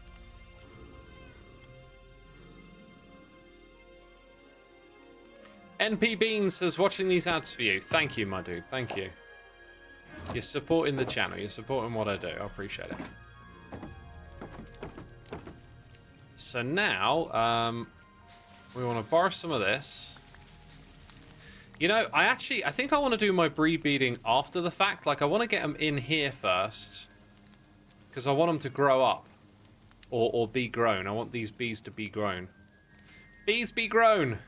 NP Beans says, watching these ads for you. Thank you, my dude. Thank you. You're supporting the channel. You're supporting what I do. I appreciate it. So now, we want to borrow some of this. You know, I think I want to do my breed beating after the fact. Like, I want to get them in here first. Because I want them to grow up. Or be grown. I want these bees to be grown. Bees be grown!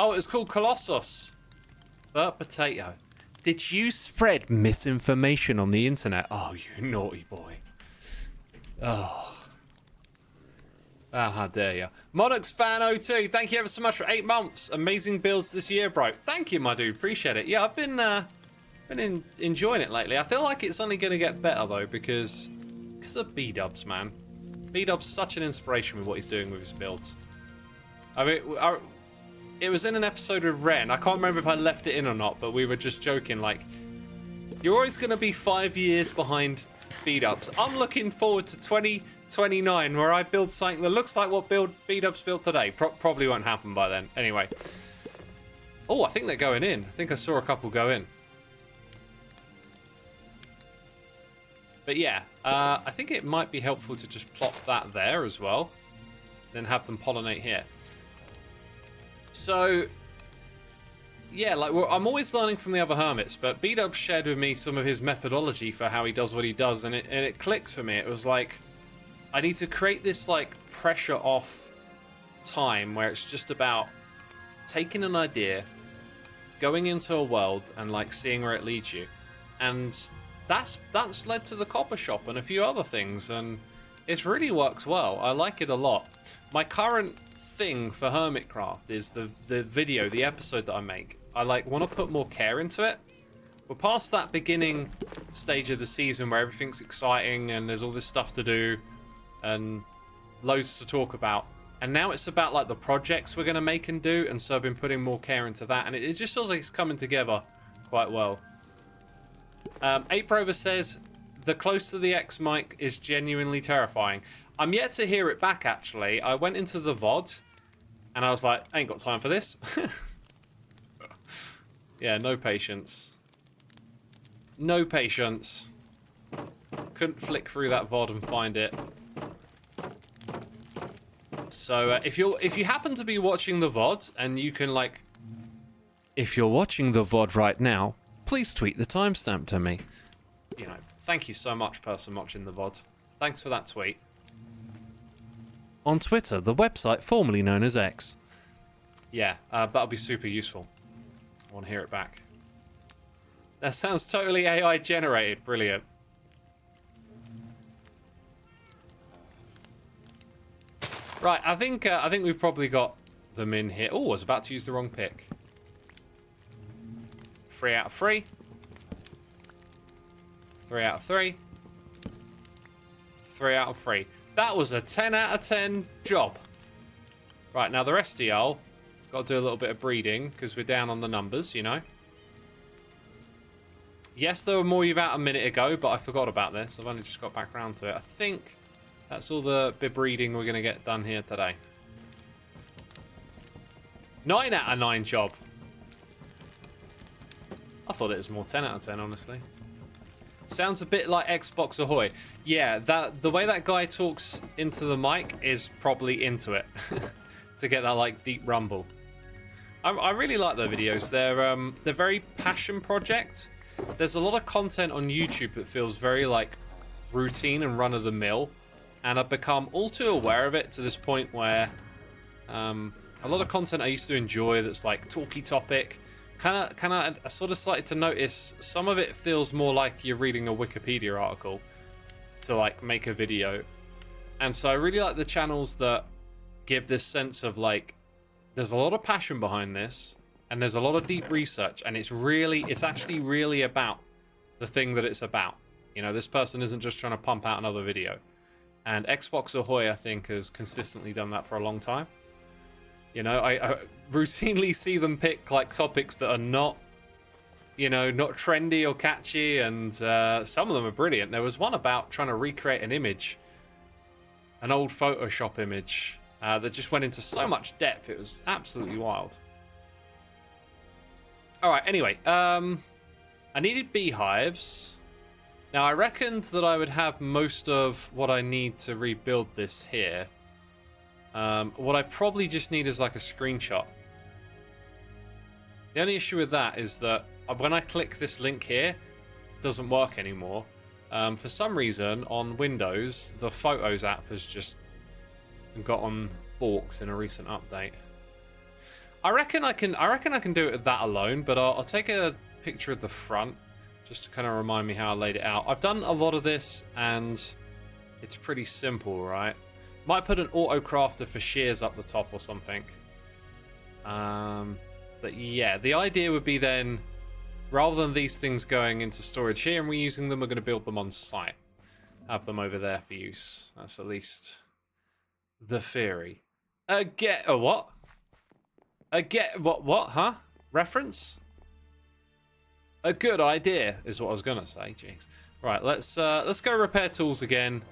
Oh, it was called Colossus. Burnt potato. Did you spread misinformation on the internet? Oh, you naughty boy. Oh. Oh, how dare you. Monarchs Fan 02, thank you ever so much for 8 months. Amazing builds this year, bro. Thank you, my dude. Appreciate it. Yeah, I've been enjoying it lately. I feel like it's only going to get better, though, because of B-Dubs, man. B-Dub's such an inspiration with what he's doing with his builds. I mean, it was in an episode of Ren. I can't remember if I left it in or not, but we were just joking, like, you're always going to be 5 years behind B-Dubs. I'm looking forward to 29, where I build something that looks like what B-Dub's built today. Probably won't happen by then. Anyway. Oh, I think they're going in. I think I saw a couple go in. But yeah, I think it might be helpful to just plop that there as well. Then have them pollinate here. So, yeah, like I'm always learning from the other hermits, but B-Dub shared with me some of his methodology for how he does what he does, and it clicked for me. It was like, I need to create this like pressure off time where it's just about taking an idea, going into a world, and like seeing where it leads you. And that's led to the copper shop and a few other things, and it really works well. I like it a lot. My current thing for Hermitcraft is the video, the episode that I make. I like want to put more care into it. We're past that beginning stage of the season where everything's exciting and there's all this stuff to do and loads to talk about. And now it's about like the projects we're going to make and do, and so I've been putting more care into that, and it just feels like it's coming together quite well. Aprover says, the close to the X mic is genuinely terrifying. I'm yet to hear it back, actually. I went into the VOD, and I was like, I ain't got time for this. Yeah, no patience. No patience. Couldn't flick through that VOD and find it. So if you happen to be watching the VOD, and you can like, if you're watching the VOD right now, please tweet the timestamp to me. You know, thank you so much, person watching the VOD. Thanks for that tweet. On Twitter, the website formerly known as X. Yeah, that'll be super useful. I want to hear it back. That sounds totally AI generated. Brilliant. Right, I think we've probably got them in here. Oh, I was about to use the wrong pick. 3 out of 3. 3 out of 3. 3 out of 3. That was a 10 out of 10 job. Right, now the rest of y'all got to do a little bit of breeding because we're down on the numbers, you know. Yes, there were more you've out a minute ago, but I forgot about this. I've only just got back around to it. I think that's all the bit breeding we're going to get done here today. 9 out of 9 job. I thought it was more 10 out of 10, honestly. Sounds a bit like Xbox Ahoy. Yeah, the way that guy talks into the mic is probably into it. To get that like deep rumble. I really like their videos. They're very passion project. There's a lot of content on YouTube that feels very like routine and run of the mill, and I've become all too aware of it to this point where a lot of content I used to enjoy that's like talky topic, kind of I sort of started to notice some of it feels more like you're reading a Wikipedia article to like make a video. And so I really like the channels that give this sense of like there's a lot of passion behind this, and there's a lot of deep research, and it's actually really about the thing that it's about. You know, this person isn't just trying to pump out another video. And Xbox Ahoy, I think, has consistently done that for a long time. You know, I routinely see them pick like topics that are not, you know, not trendy or catchy, and some of them are brilliant. There was one about trying to recreate an image, an old Photoshop image, that just went into so much depth. It was absolutely wild. All right, anyway, I needed beehives. Now, I reckoned that I would have most of what I need to rebuild this here. What I probably just need is like a screenshot. The only issue with that is that when I click this link here, it doesn't work anymore. For some reason, on Windows, the Photos app has just gotten balked in a recent update. I reckon I can do it with that alone, but I'll take a picture of the front just to kind of remind me how I laid it out. I've done a lot of this, and it's pretty simple, right? Might put an auto crafter for shears up the top or something. But yeah, the idea would be then, rather than these things going into storage here and reusing them, we're going to build them on site. Have them over there for use. That's at least the theory. Get a what? What, huh? Reference? A good idea is what I was gonna say. Jeez. Right, let's go repair tools again,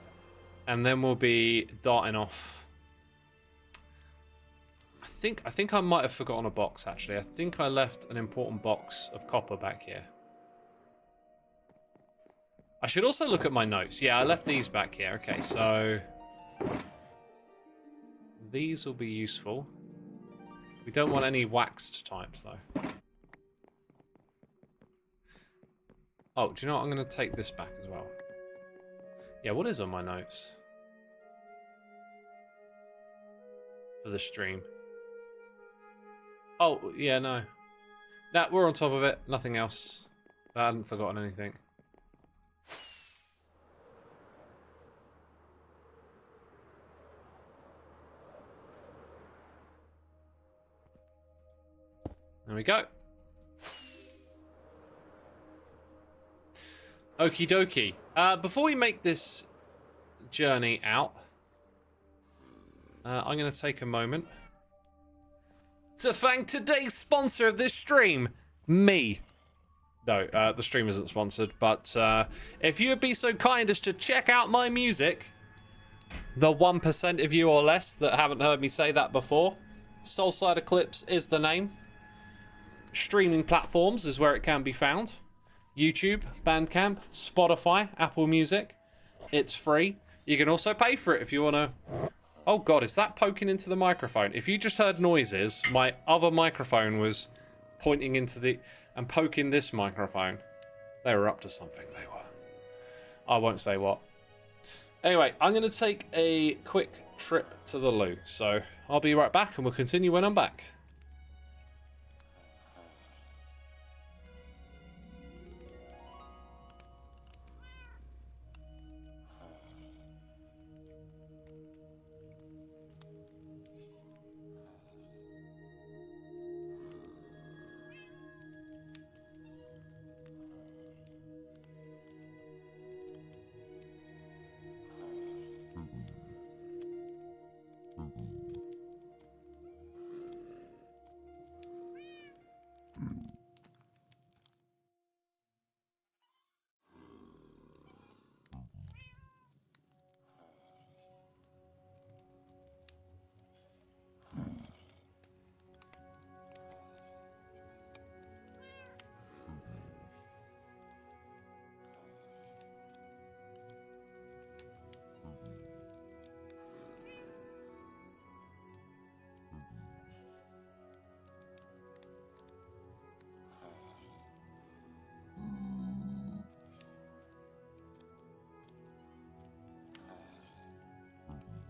And then we'll be darting off. I think I might have forgotten a box, actually. I think I left an important box of copper back here. I should also look at my notes. Yeah, I left these back here. Okay, so... these will be useful. We don't want any waxed types, though. Oh, do you know what? I'm going to take this back as well. Yeah, what is on my notes? For the stream. Oh, yeah, no. Nah, we're on top of it. Nothing else. I hadn't forgotten anything. There we go. Okie dokie. Before we make this journey out, I'm going to take a moment to thank today's sponsor of this stream, me. No, the stream isn't sponsored, but if you would be so kind as to check out my music, the 1% of you or less that haven't heard me say that before, Soulside Eclipse is the name. Streaming platforms is where it can be found. YouTube, Bandcamp, Spotify, Apple Music. It's free. You can also pay for it if you want to... Oh god, is that poking into the microphone? If you just heard noises, my other microphone was pointing into the... and poking this microphone. They were up to something, they were. I won't say what. Anyway, I'm going to take a quick trip to the loo. So I'll be right back and we'll continue when I'm back.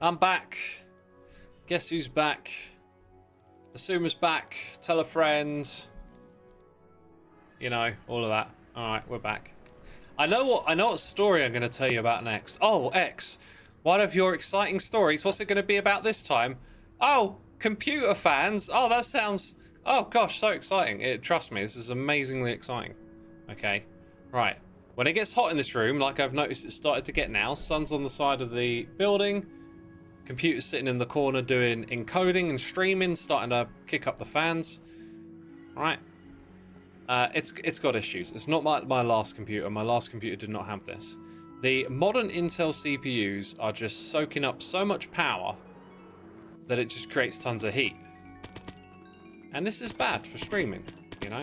I'm back. Guess who's back? Xisuma's back. Tell a friend. You know, all of that. Alright, we're back. I know what story I'm going to tell you about next. Oh, X. One of your exciting stories. What's it going to be about this time? Oh, computer fans. Oh, that sounds... oh, gosh, so exciting. Trust me, this is amazingly exciting. Okay, right. When it gets hot in this room, like I've noticed it started to get now, sun's on the side of the building, computer's sitting in the corner doing encoding and streaming, starting to kick up the fans. Right. It's got issues. It's not like my last computer. My last computer did not have this. The modern Intel CPUs are just soaking up so much power that it just creates tons of heat. And this is bad for streaming, you know?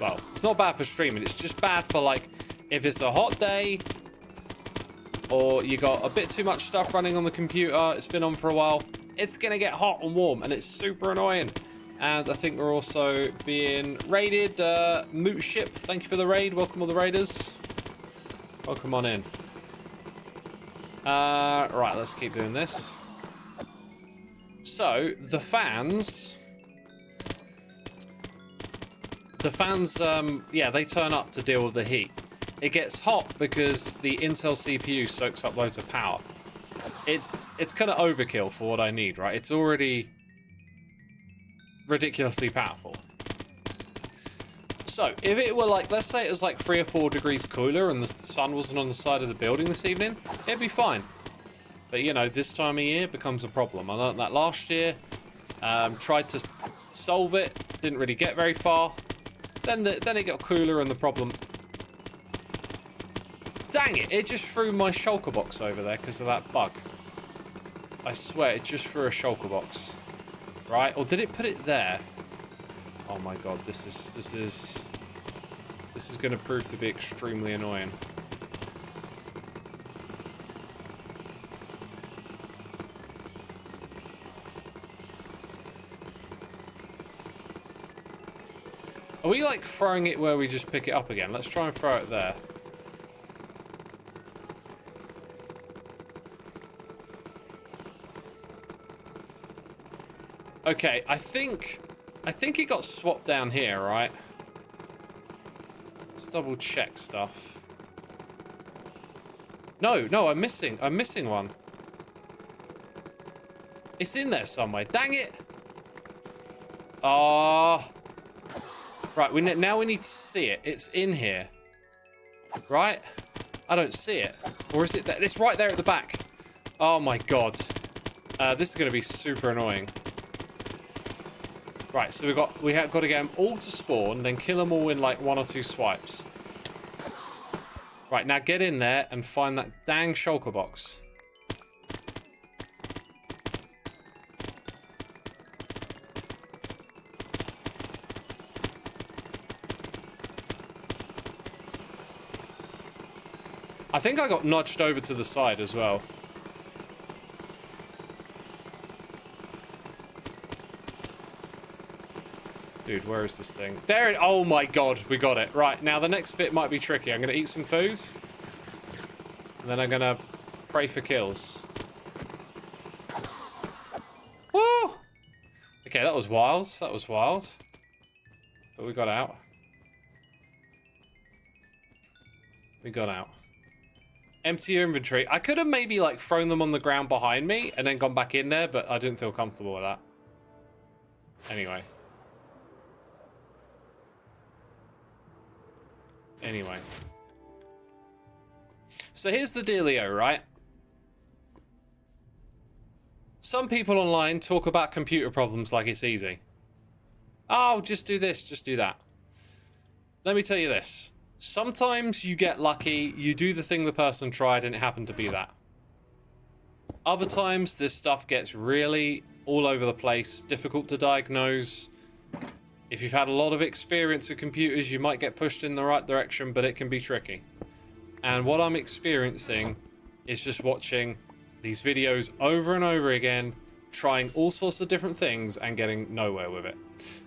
Well, it's not bad for streaming. It's just bad for, like, if it's a hot day or you got a bit too much stuff running on the computer, it's been on for a while, it's going to get hot and warm, and it's super annoying. And I think we're also being raided. Moot Ship, thank you for the raid. Welcome all the raiders. Welcome on in. Right, let's keep doing this. So, the fans, yeah, they turn up to deal with the heat. It gets hot because the Intel CPU soaks up loads of power. It's kind of overkill for what I need, right? It's already ridiculously powerful. So, if it were like, let's say it was like 3 or 4 degrees cooler and the sun wasn't on the side of the building this evening, it'd be fine. But, you know, this time of year becomes a problem. I learned that last year. Tried to solve it. Didn't really get very far. Then it got cooler and the problem Dang it, it just threw my shulker box over there because of that bug. I swear, it just threw a shulker box. Right? Or did it put it there? Oh my god, this is going to prove to be extremely annoying. Are we, like, throwing it where we just pick it up again? Let's try and throw it there. Okay, I think it got swapped down here, right? Let's double check stuff. No, I'm missing one. It's in there somewhere. Dang it! Ah. Right, now we need to see it. It's in here. Right? I don't see it. Or is it there? It's right there at the back. Oh my god. This is going to be super annoying. Right, so we have got to get them all to spawn, then kill them all in like 1 or 2 swipes. Right, now get in there and find that dang shulker box. I think I got nudged over to the side as well. Dude, where is this thing? There it... Oh my god, we got it. Right, now the next bit might be tricky. I'm going to eat some food. And then I'm going to pray for kills. Woo! Okay, that was wild. That was wild. But we got out. We got out. Empty your inventory. I could have maybe, like, thrown them on the ground behind me and then gone back in there, but I didn't feel comfortable with that. Anyway. So here's the dealio, right? Some people online talk about computer problems like it's easy. Oh, just do this, just do that. Let me tell you this. Sometimes you get lucky, you do the thing the person tried and it happened to be that. Other times this stuff gets really all over the place, difficult to diagnose. If you've had a lot of experience with computers, you might get pushed in the right direction, but it can be tricky. And what I'm experiencing is just watching these videos over and over again, trying all sorts of different things and getting nowhere with it.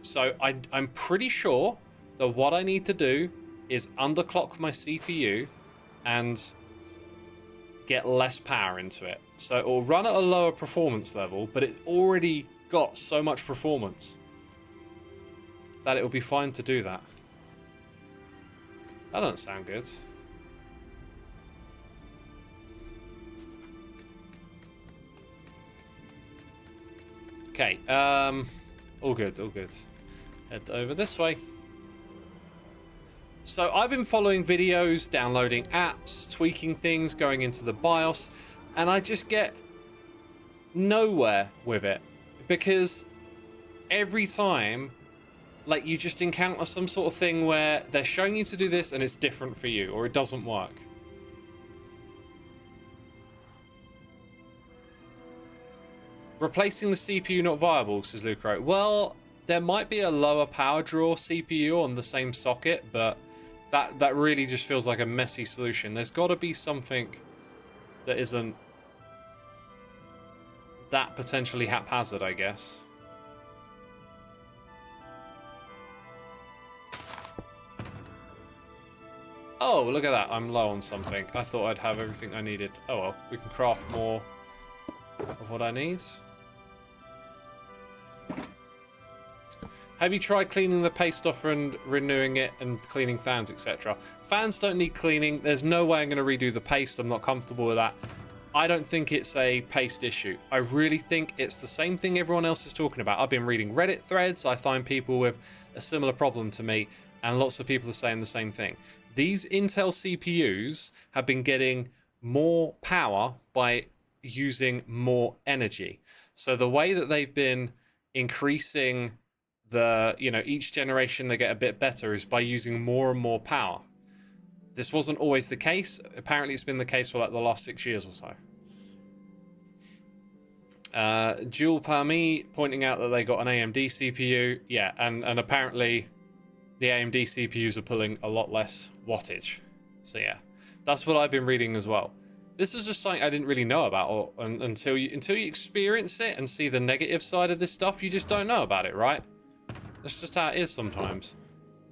So I'm pretty sure that what I need to do is underclock my CPU and get less power into it. So it will run at a lower performance level, but it's already got so much performance that it will be fine to do that. That doesn't sound good. Okay, all good, all good. Head over this way. So I've been following videos, downloading apps, tweaking things, going into the BIOS, and I just get nowhere with it. Because every time, like, you just encounter some sort of thing where they're showing you to do this and it's different for you, or it doesn't work. Replacing the CPU not viable, says Lucro. Well, there might be a lower power draw CPU on the same socket, but that really just feels like a messy solution. There's got to be something that isn't that potentially haphazard, I guess. Oh, look at that. I'm low on something. I thought I'd have everything I needed. Oh well, we can craft more of what I need. Have you tried cleaning the paste off and renewing it and cleaning fans, etc.? Fans don't need cleaning. There's no way I'm going to redo the paste. I'm not comfortable with that. I don't think it's a paste issue. I really think it's the same thing everyone else is talking about. I've been reading Reddit threads. I find people with a similar problem to me, and lots of people are saying the same thing. These Intel CPUs have been getting more power by using more energy. So the way that they've been increasing the, each generation they get a bit better is by using more and more power. This wasn't always the case. Apparently it's been the case for like the last 6 years or so. Jewel Parmi pointing out that they got an AMD CPU. Yeah, and apparently the AMD CPUs are pulling a lot less wattage. So yeah, that's what I've been reading as well. This is just something I didn't really know about until you experience it and see the negative side of this stuff. You just don't know about it, right? That's just how it is sometimes.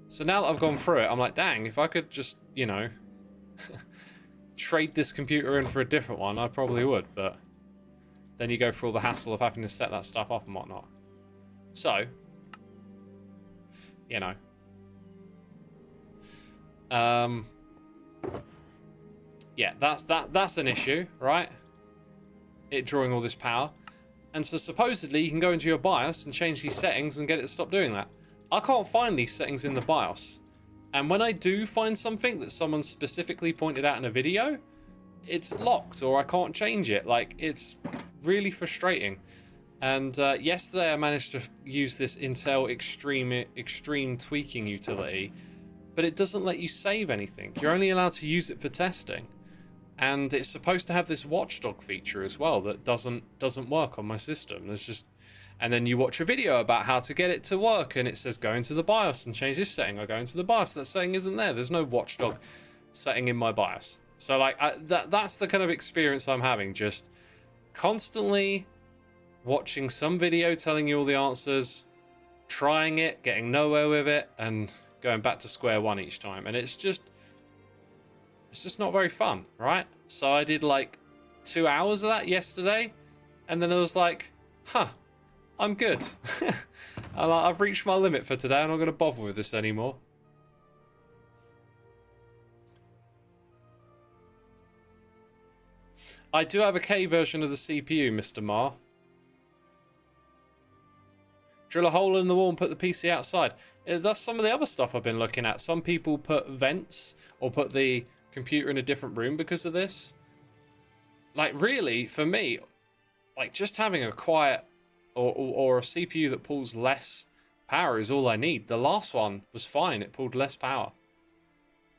So now that I've gone through it, I'm like, dang, if I could just, you know, trade this computer in for a different one, I probably would. But then you go through all the hassle of having to set that stuff up and whatnot. So, you know. Yeah, that's an issue, right? It drawing all this power. And so supposedly you can go into your BIOS and change these settings and get it to stop doing that. I can't find these settings in the BIOS. And when I do find something that someone specifically pointed out in a video, it's locked or I can't change it. Like, it's really frustrating. And yesterday I managed to use this Intel extreme tweaking utility, but it doesn't let you save anything. You're only allowed to use it for testing. And it's supposed to have this watchdog feature as well that doesn't work on my system. There's just, and then you watch a video about how to get it to work, and it says go into the BIOS and change this setting. I go into the BIOS, that setting isn't there. There's no watchdog setting in my BIOS. So like that's the kind of experience I'm having, just constantly watching some video telling you all the answers, trying it, getting nowhere with it, and going back to square one each time. And it's just not very fun, right? So I did like 2 hours of that yesterday, and then I was like, huh, I'm good. I've reached my limit for today. I'm not going to bother with this anymore. I do have a K version of the CPU, Mr. Ma. Drill a hole in the wall and put the PC outside. That's some of the other stuff I've been looking at. Some people put vents or put the computer in a different room because of this. Like, really, for me, like, just having a quiet or a CPU that pulls less power is all I need. The last one was fine. It pulled less power.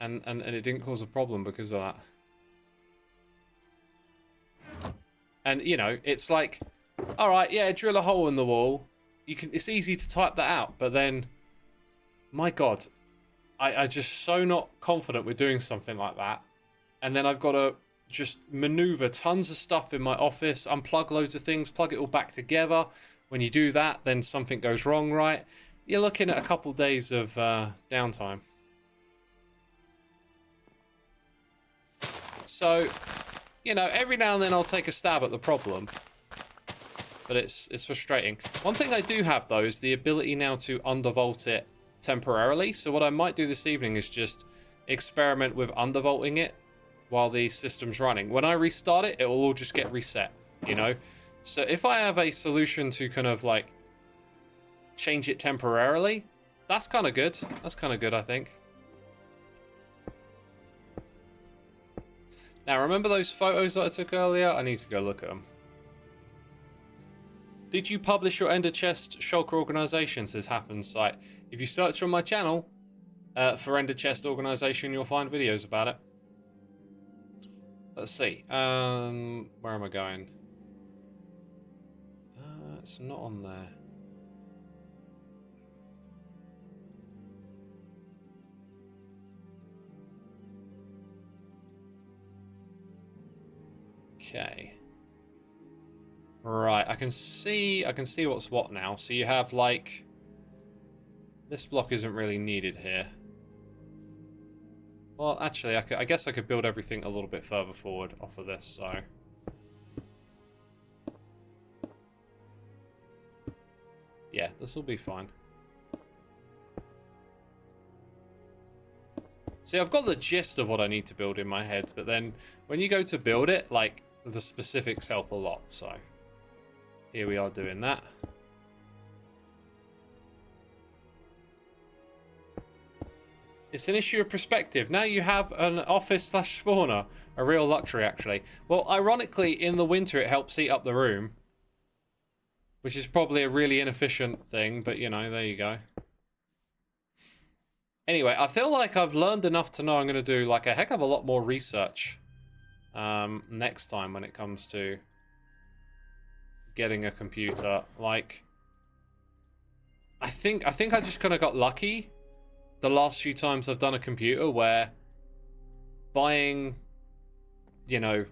And it didn't cause a problem because of that. And, you know, it's like, all right, yeah, drill a hole in the wall. It's easy to type that out, but then, my God, I just so not confident with doing something like that. And then I've got to just maneuver tons of stuff in my office, unplug loads of things, plug it all back together. When you do that, then something goes wrong, right? You're looking at a couple days of downtime. So, you know, every now and then I'll take a stab at the problem. But it's frustrating. One thing I do have, though, is the ability now to undervolt it temporarily. So what I might do this evening is just experiment with undervolting it while the system's running. When I restart it, it will all just get reset, you know? So if I have a solution to kind of like change it temporarily, that's kind of good. That's kind of good, I think. Now, remember those photos that I took earlier? I need to go look at them. Did you publish your Ender Chest Shulker organization, says Happen Site. If you search on my channel for Ender Chest organization, you'll find videos about it. Let's see. Where am I going? It's not on there. Okay. Right, I can see what's what now. So you have like, this block isn't really needed here. Well, actually, I guess I could build everything a little bit further forward off of this, so. Yeah, this will be fine. See, I've got the gist of what I need to build in my head, but then when you go to build it, like, the specifics help a lot, so. Here we are doing that. It's an issue of perspective. Now you have an office / spawner. A real luxury, actually. Well, ironically, in the winter it helps heat up the room. Which is probably a really inefficient thing, but you know, there you go. Anyway, I feel like I've learned enough to know I'm going to do like a heck of a lot more research next time when it comes to getting a computer. Like, I think I just kind of got lucky the last few times I've done a computer where buying, you know,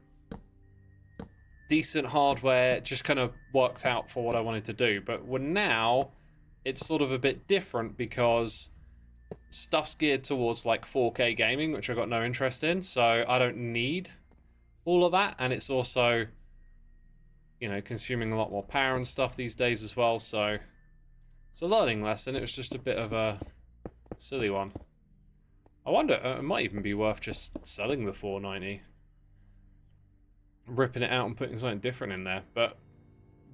decent hardware just kind of worked out for what I wanted to do. But now it's sort of a bit different because stuff's geared towards like 4K gaming, which I've got no interest in, so I don't need all of that. And it's also, you know, consuming a lot more power and stuff these days as well, so it's a learning lesson. It was just a bit of a silly one. I wonder, it might even be worth just selling the 490, ripping it out and putting something different in there. But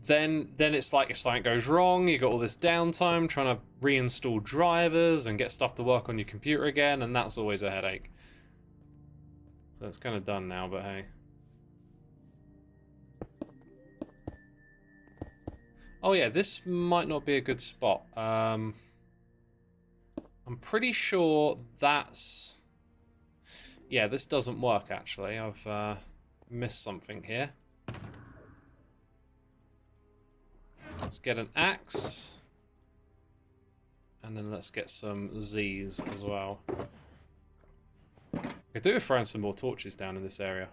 then it's like, if something goes wrong, you got all this downtime trying to reinstall drivers and get stuff to work on your computer again, and that's always a headache. So it's kind of done now, but hey. Oh yeah, this might not be a good spot. I'm pretty sure that's... Yeah, this doesn't work actually. I've missed something here. Let's get an axe. And then let's get some Z's as well. I do throw some more torches down in this area.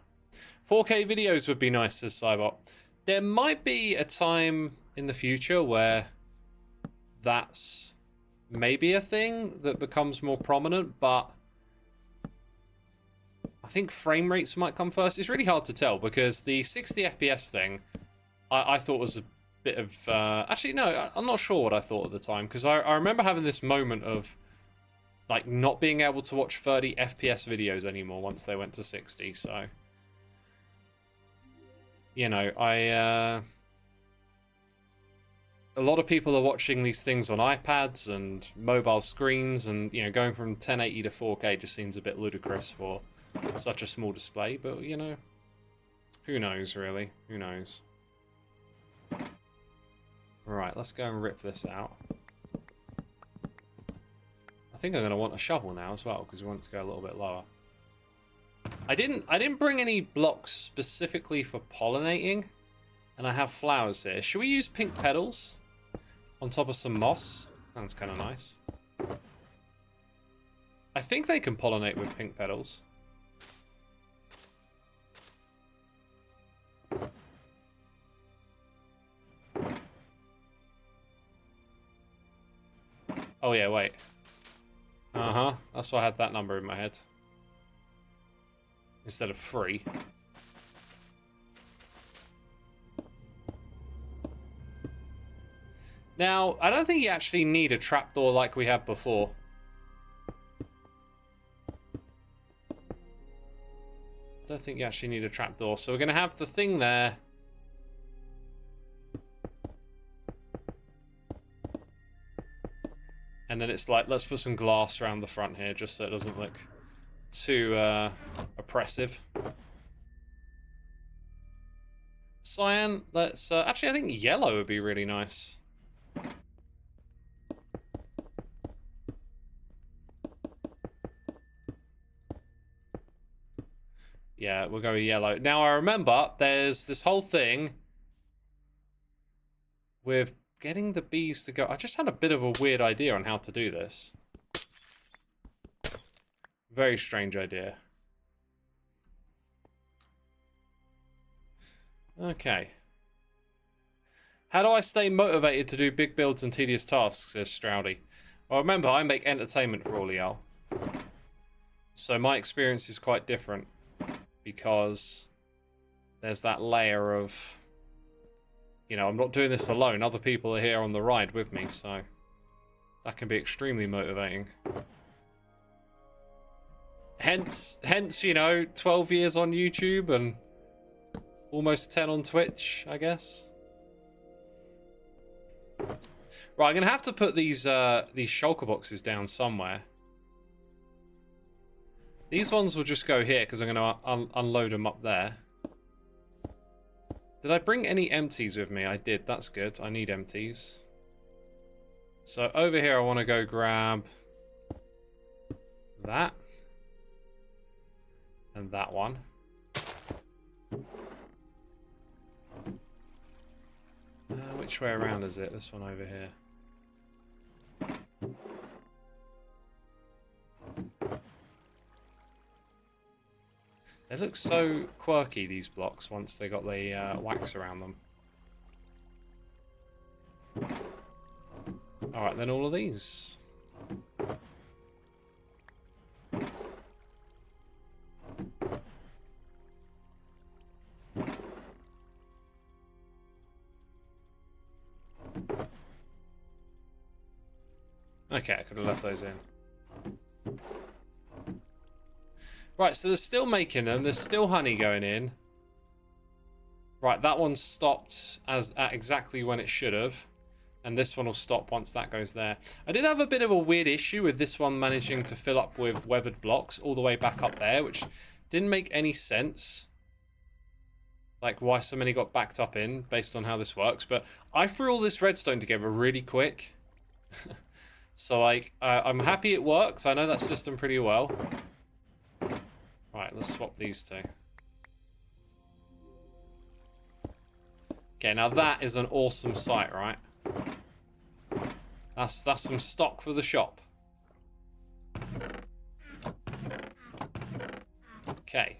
4K videos would be nice, says Cybot. There might be a time in the future where that's maybe a thing that becomes more prominent, but I think frame rates might come first. It's really hard to tell because the 60 FPS thing I thought was a bit of... actually, no, I'm not sure what I thought at the time, because I remember having this moment of like not being able to watch 30 FPS videos anymore once they went to 60, so... You know, a lot of people are watching these things on iPads and mobile screens, and, you know, going from 1080 to 4K just seems a bit ludicrous for such a small display, but, you know, who knows, really? Who knows? Right, let's go and rip this out. I think I'm going to want a shovel now as well, because we want to go a little bit lower. I didn't bring any blocks specifically for pollinating, and I have flowers here. Should we use pink petals on top of some moss? Sounds kind of nice. I think they can pollinate with pink petals. Oh yeah, wait. Uh-huh, that's why I had that number in my head. Instead of 3. Now, I don't think you actually need a trapdoor like we had before. I don't think you actually need a trapdoor. So we're going to have the thing there. And then it's like, let's put some glass around the front here just so it doesn't look too oppressive. Cyan, let's... actually, I think yellow would be really nice. Yeah, we'll go with yellow. Now, I remember there's this whole thing with getting the bees to go... I just had a bit of a weird idea on how to do this. Very strange idea. Okay. How do I stay motivated to do big builds and tedious tasks, says Stroudy. Well, remember, I make entertainment for all y'all. So my experience is quite different. Because there's that layer of... You know, I'm not doing this alone. Other people are here on the ride with me, so... That can be extremely motivating. Hence, you know, 12 years on YouTube and almost 10 on Twitch, I guess. Right, I'm going to have to put these shulker boxes down somewhere. These ones will just go here because I'm going to unload them up there. Did I bring any empties with me? I did. That's good. I need empties. So over here I want to go grab that. And that one. Which way around is it? This one over here. They look so quirky, these blocks, once they got the wax around them. Alright, then all of these. Okay, I could have left those in. Right, so they're still making them. There's still honey going in. Right, that one stopped at exactly when it should have. And this one will stop once that goes there. I did have a bit of a weird issue with this one managing to fill up with weathered blocks all the way back up there, which didn't make any sense. Like, why so many got backed up in, based on how this works. But I threw all this redstone together really quick. So, like, I'm happy it worked. I know that system pretty well. Right, let's swap these two. Okay, now that is an awesome sight, right? That's some stock for the shop. Okay.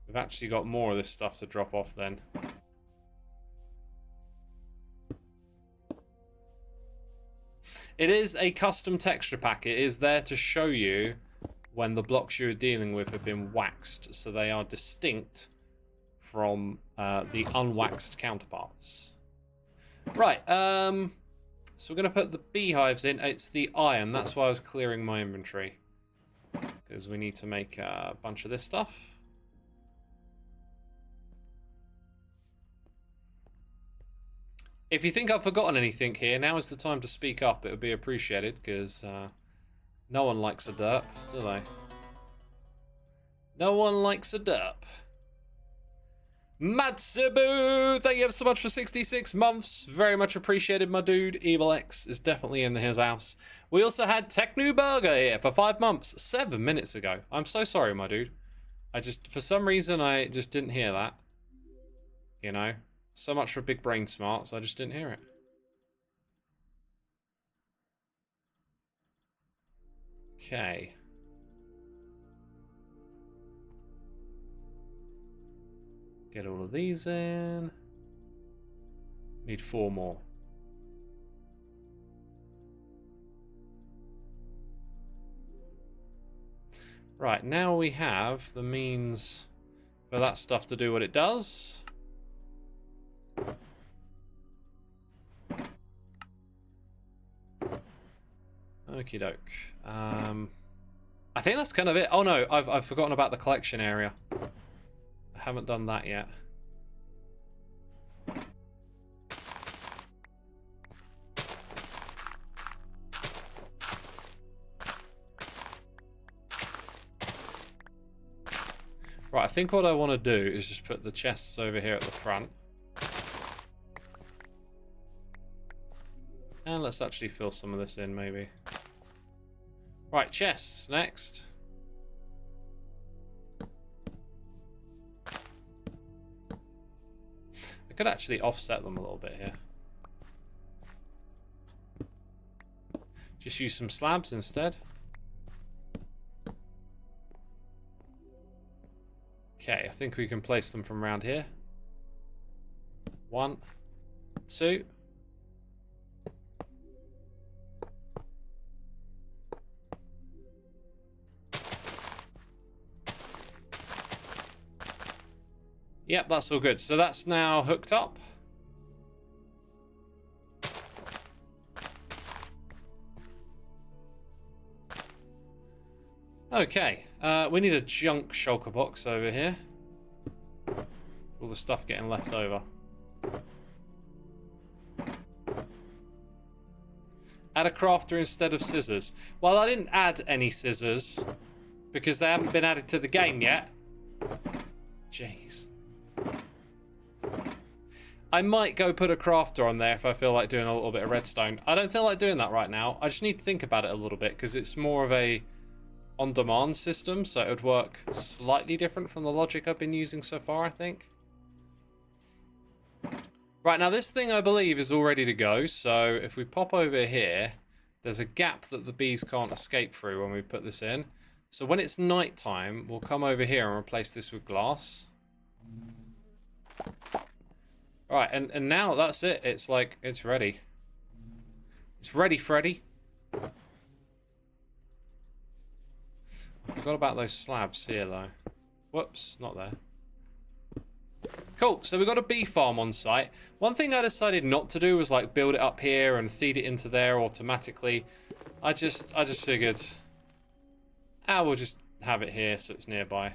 We've actually got more of this stuff to drop off then. It is a custom texture pack. It is there to show you when the blocks you're dealing with have been waxed, so they are distinct from the unwaxed counterparts. Right, so we're going to put the beehives in. It's the iron, that's why I was clearing my inventory. Because we need to make a bunch of this stuff. If you think I've forgotten anything here, now is the time to speak up. It would be appreciated, because no one likes a derp, do they? No one likes a derp. Matsubu, thank you ever so much for 66 months. Very much appreciated, my dude. Evil X is definitely in his house. We also had Technu Burger here for 5 months, 7 minutes ago. I'm so sorry, my dude. For some reason, I just didn't hear that. You know? So much for big brain smarts, I just didn't hear it. Okay. Get all of these in. Need 4 more. Right, now we have the means for that stuff to do what it does. Okie doke. I think that's kind of it. Oh no, I've forgotten about the collection area. I haven't done that yet. Right, I think what I want to do is just put the chests over here at the front. And let's actually fill some of this in, maybe. Right, chests next. I could actually offset them a little bit here. Just use some slabs instead. Okay, I think we can place them from around here. 1, 2. Yep, that's all good. So that's now hooked up. Okay, we need a junk shulker box over here. All the stuff getting left over. Add a crafter instead of scissors. Well, I didn't add any scissors because they haven't been added to the game yet. Jeez. I might go put a crafter on there if I feel like doing a little bit of redstone. I don't feel like doing that right now. I just need to think about it a little bit because it's more of a on-demand system, so it would work slightly different from the logic I've been using so far, I think. Right, now this thing I believe is all ready to go, so if we pop over here, there's a gap that the bees can't escape through when we put this in. So when it's night time, we'll come over here and replace this with glass. Right, and now that's it. It's like, it's ready. It's ready, Freddy. I forgot about those slabs here, though. Whoops, not there. Cool, so we've got a bee farm on site. One thing I decided not to do was like build it up here and feed it into there automatically. I just figured, we'll just have it here so it's nearby.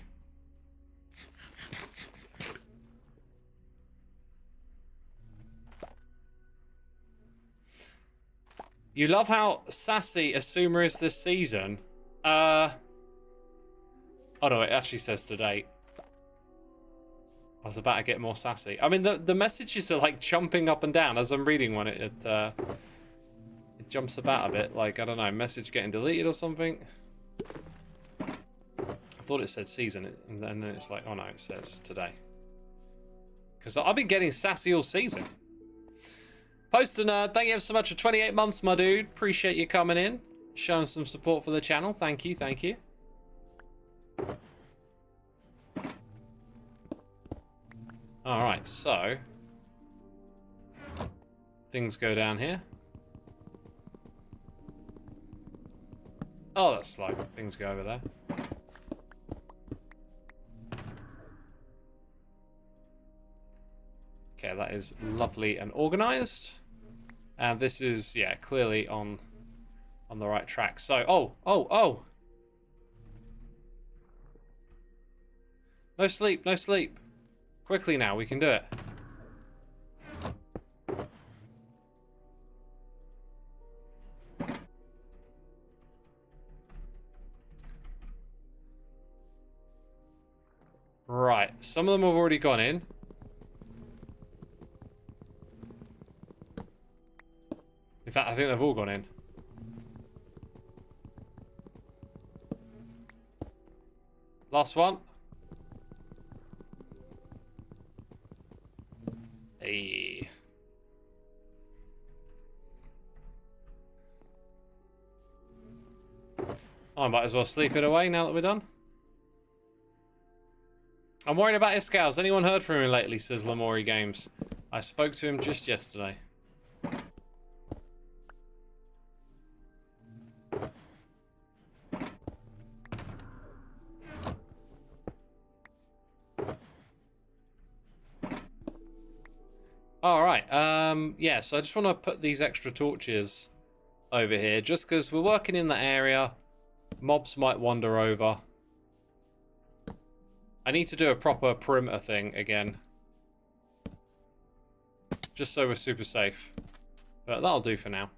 You love how sassy Xisuma is this season? Oh no, it actually says to date. I was about to get more sassy. I mean, the messages are like jumping up and down as I'm reading one. It jumps about a bit. Like, I don't know, message getting deleted or something. I thought it said season, and then it's like, oh no, it says today. Because I've been getting sassy all season. Poster Nerd, thank you ever so much for 28 months, my dude. Appreciate you coming in, showing some support for the channel. Thank you, thank you. Alright, so things go down here. Oh, that's slow. Things go over there. Okay, that is lovely and organized. And this is, yeah, clearly on the right track. So, oh. No sleep, no sleep. Quickly now, we can do it. Right, some of them have already gone in. In fact, I think they've all gone in. Last one. Hey. I might as well sleep it away now that we're done. I'm worried about his scales. Anyone heard from him lately, says Lamori Games. I spoke to him just yesterday. Alright, yeah, so I just want to put these extra torches over here, just because we're working in the area. Mobs might wander over. I need to do a proper perimeter thing again. Just so we're super safe. But that'll do for now.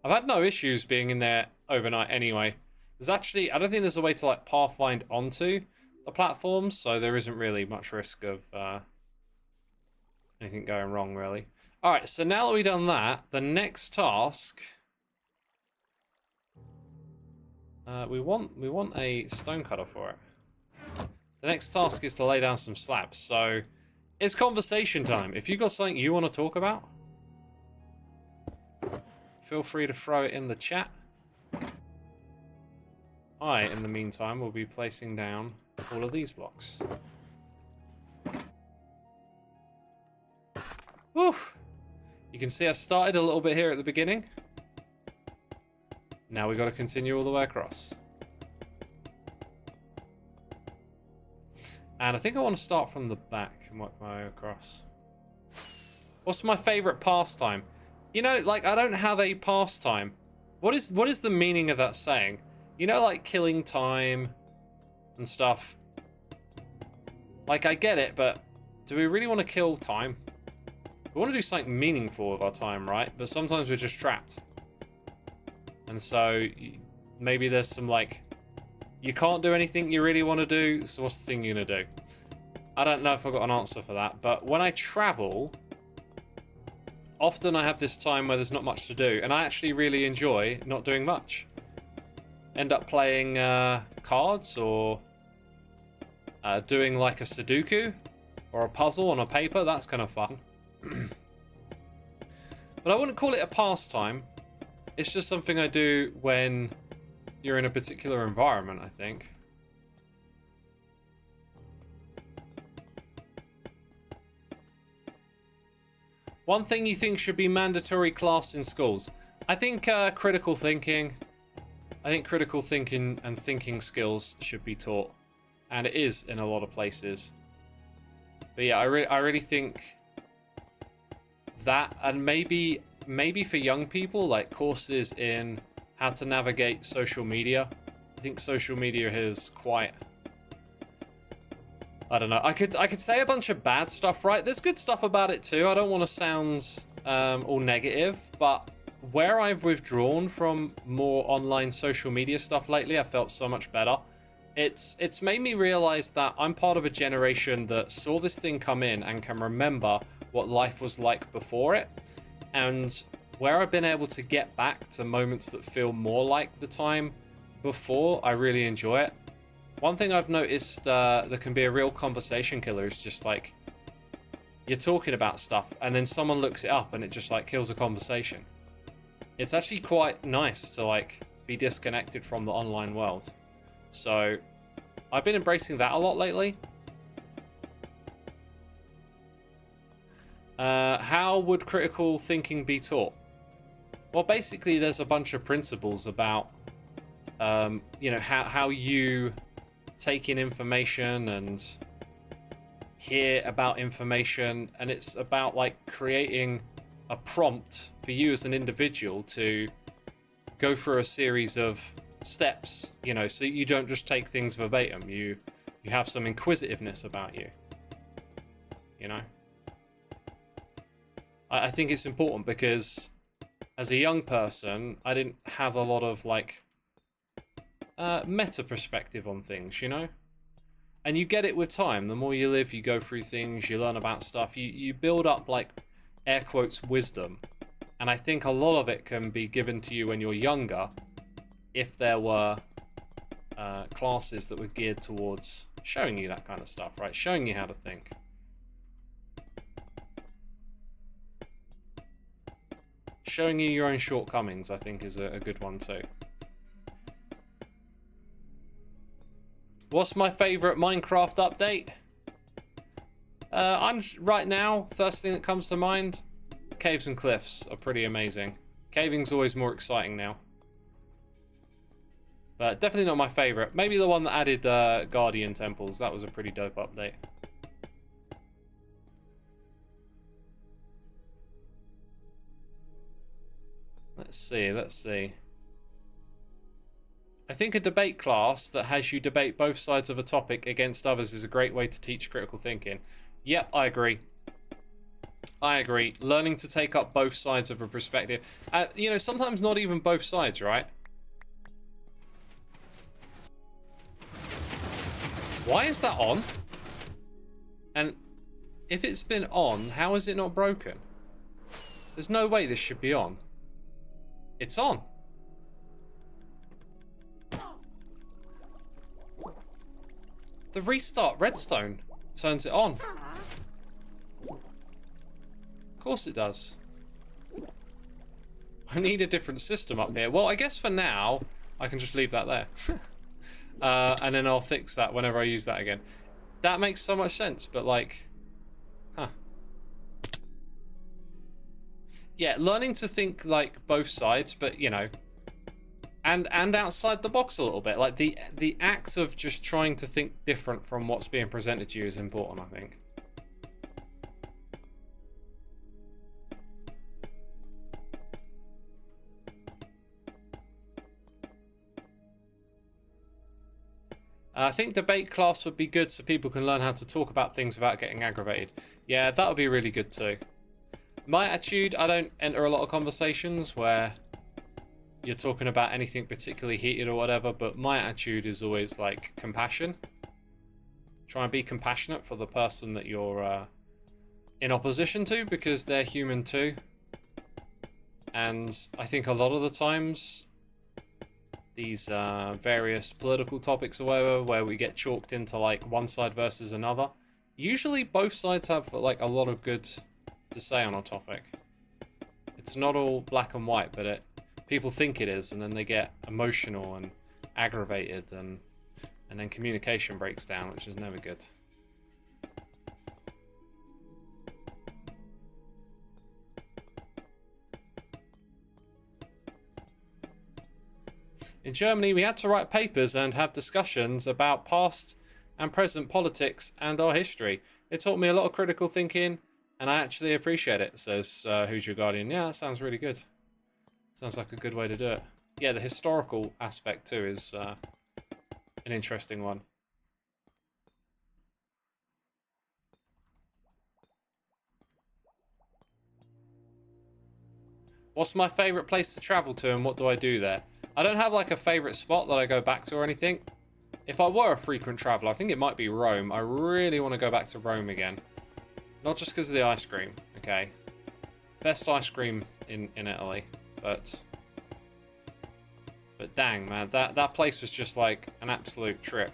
I've had no issues being in there overnight anyway. There's actually, I don't think there's a way to like pathfind onto the platforms, so there isn't really much risk of anything going wrong, really. Alright, so now that we've done that, the next task... we want a stone cutter for it. The next task is to lay down some slabs, so it's conversation time. If you've got something you want to talk about, feel free to throw it in the chat. I, in the meantime, will be placing down all of these blocks. Woo! You can see I started a little bit here at the beginning. Now we've got to continue all the way across. And I think I want to start from the back and work my way across. What's my favorite pastime? You know, like, I don't have a pastime. What is the meaning of that saying? You know, like killing time and stuff. Like, I get it, but do we really want to kill time? We want to do something meaningful with our time, right? But sometimes we're just trapped. And so maybe there's some, like, you can't do anything you really want to do, so what's the thing you're going to do? I don't know if I've got an answer for that, but when I travel, often I have this time where there's not much to do, and I actually really enjoy not doing much. End up playing cards or doing like a Sudoku or a puzzle on a paper. That's kind of fun. But I wouldn't call it a pastime. It's just something I do when you're in a particular environment, I think. One thing you think should be mandatory class in schools? I think critical thinking. I think critical thinking and thinking skills should be taught. And it is in a lot of places. But yeah, I really think that, and maybe for young people, like courses in how to navigate social media. I think social media is quite, I don't know. I could say a bunch of bad stuff, right? There's good stuff about it too. I don't want to sound all negative, but where I've withdrawn from more online social media stuff lately, I felt so much better. It's made me realize that I'm part of a generation that saw this thing come in and can remember what life was like before it. And where I've been able to get back to moments that feel more like the time before, I really enjoy it. One thing I've noticed that can be a real conversation killer is just like, you're talking about stuff and then someone looks it up and it just like kills a conversation. It's actually quite nice to like be disconnected from the online world. So I've been embracing that a lot lately. How would critical thinking be taught? Well, basically there's a bunch of principles about you know, how you take in information and hear about information, and it's about like creating a prompt for you as an individual to go through a series of steps, you know, so you don't just take things verbatim. You have some inquisitiveness about you, you know. I think it's important because as a young person, I didn't have a lot of like meta perspective on things, you know. And you get it with time. The more you live, you go through things, you learn about stuff, you build up like air quotes wisdom. And I think a lot of it can be given to you when you're younger if there were classes that were geared towards showing you that kind of stuff, right? Showing you how to think. Showing you your own shortcomings, I think, is a good one too. What's my favorite Minecraft update? Right now, first thing that comes to mind, caves and cliffs are pretty amazing. Caving's always more exciting now. But definitely not my favorite. Maybe the one that added Guardian Temples. That was a pretty dope update. Let's see. I think a debate class that has you debate both sides of a topic against others is a great way to teach critical thinking. Yep, I agree. Learning to take up both sides of a perspective. You know, sometimes not even both sides, right? Why is that on? And if it's been on, how is it not broken? There's no way this should be on. It's on. The restart redstone turns it on. Of course it does. I need a different system up here. Well, I guess for now, I can just leave that there. And then I'll fix that whenever I use that again. That makes so much sense, but like... Huh. Yeah, learning to think like both sides, but you know... And outside the box a little bit. Like the act of just trying to think different from what's being presented to you is important, I think. I think debate class would be good so people can learn how to talk about things without getting aggravated. Yeah, that would be really good too. My attitude, I don't enter a lot of conversations where you're talking about anything particularly heated or whatever, but my attitude is always like compassion. Try and be compassionate for the person that you're in opposition to, because they're human too. And I think a lot of the times, these various political topics or whatever, where we get chalked into like one side versus another, usually both sides have like a lot of good to say on a topic. It's not all black and white, but people think it is, and then they get emotional and aggravated, and then communication breaks down, which is never good. In Germany, we had to write papers and have discussions about past and present politics and our history. It taught me a lot of critical thinking, and I actually appreciate it, says Who's Your Guardian. Yeah, that sounds really good. Sounds like a good way to do it. Yeah, the historical aspect too is an interesting one. What's my favourite place to travel to, and what do I do there? I don't have like a favourite spot that I go back to or anything. If I were a frequent traveller, I think it might be Rome. I really want to go back to Rome again. Not just because of the ice cream, okay? Best ice cream in Italy, but dang, man, that place was just like an absolute trip.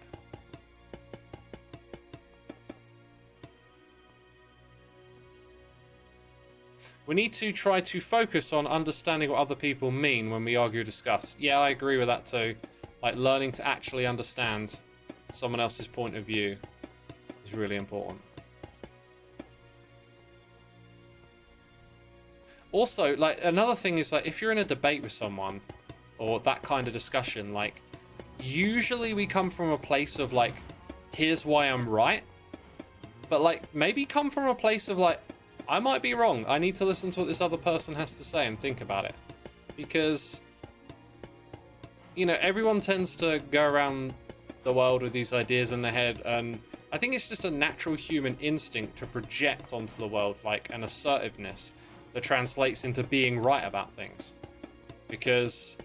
We need to try to focus on understanding what other people mean when we argue or discuss. Yeah, I agree with that too. Like, learning to actually understand someone else's point of view is really important. Also, like, another thing is, like, if you're in a debate with someone, or that kind of discussion, like, usually we come from a place of, like, here's why I'm right. But, like, maybe come from a place of, like, I might be wrong. I need to listen to what this other person has to say and think about it. Because, you know, everyone tends to go around the world with these ideas in their head, and I think it's just a natural human instinct to project onto the world, like, an assertiveness that translates into being right about things. Because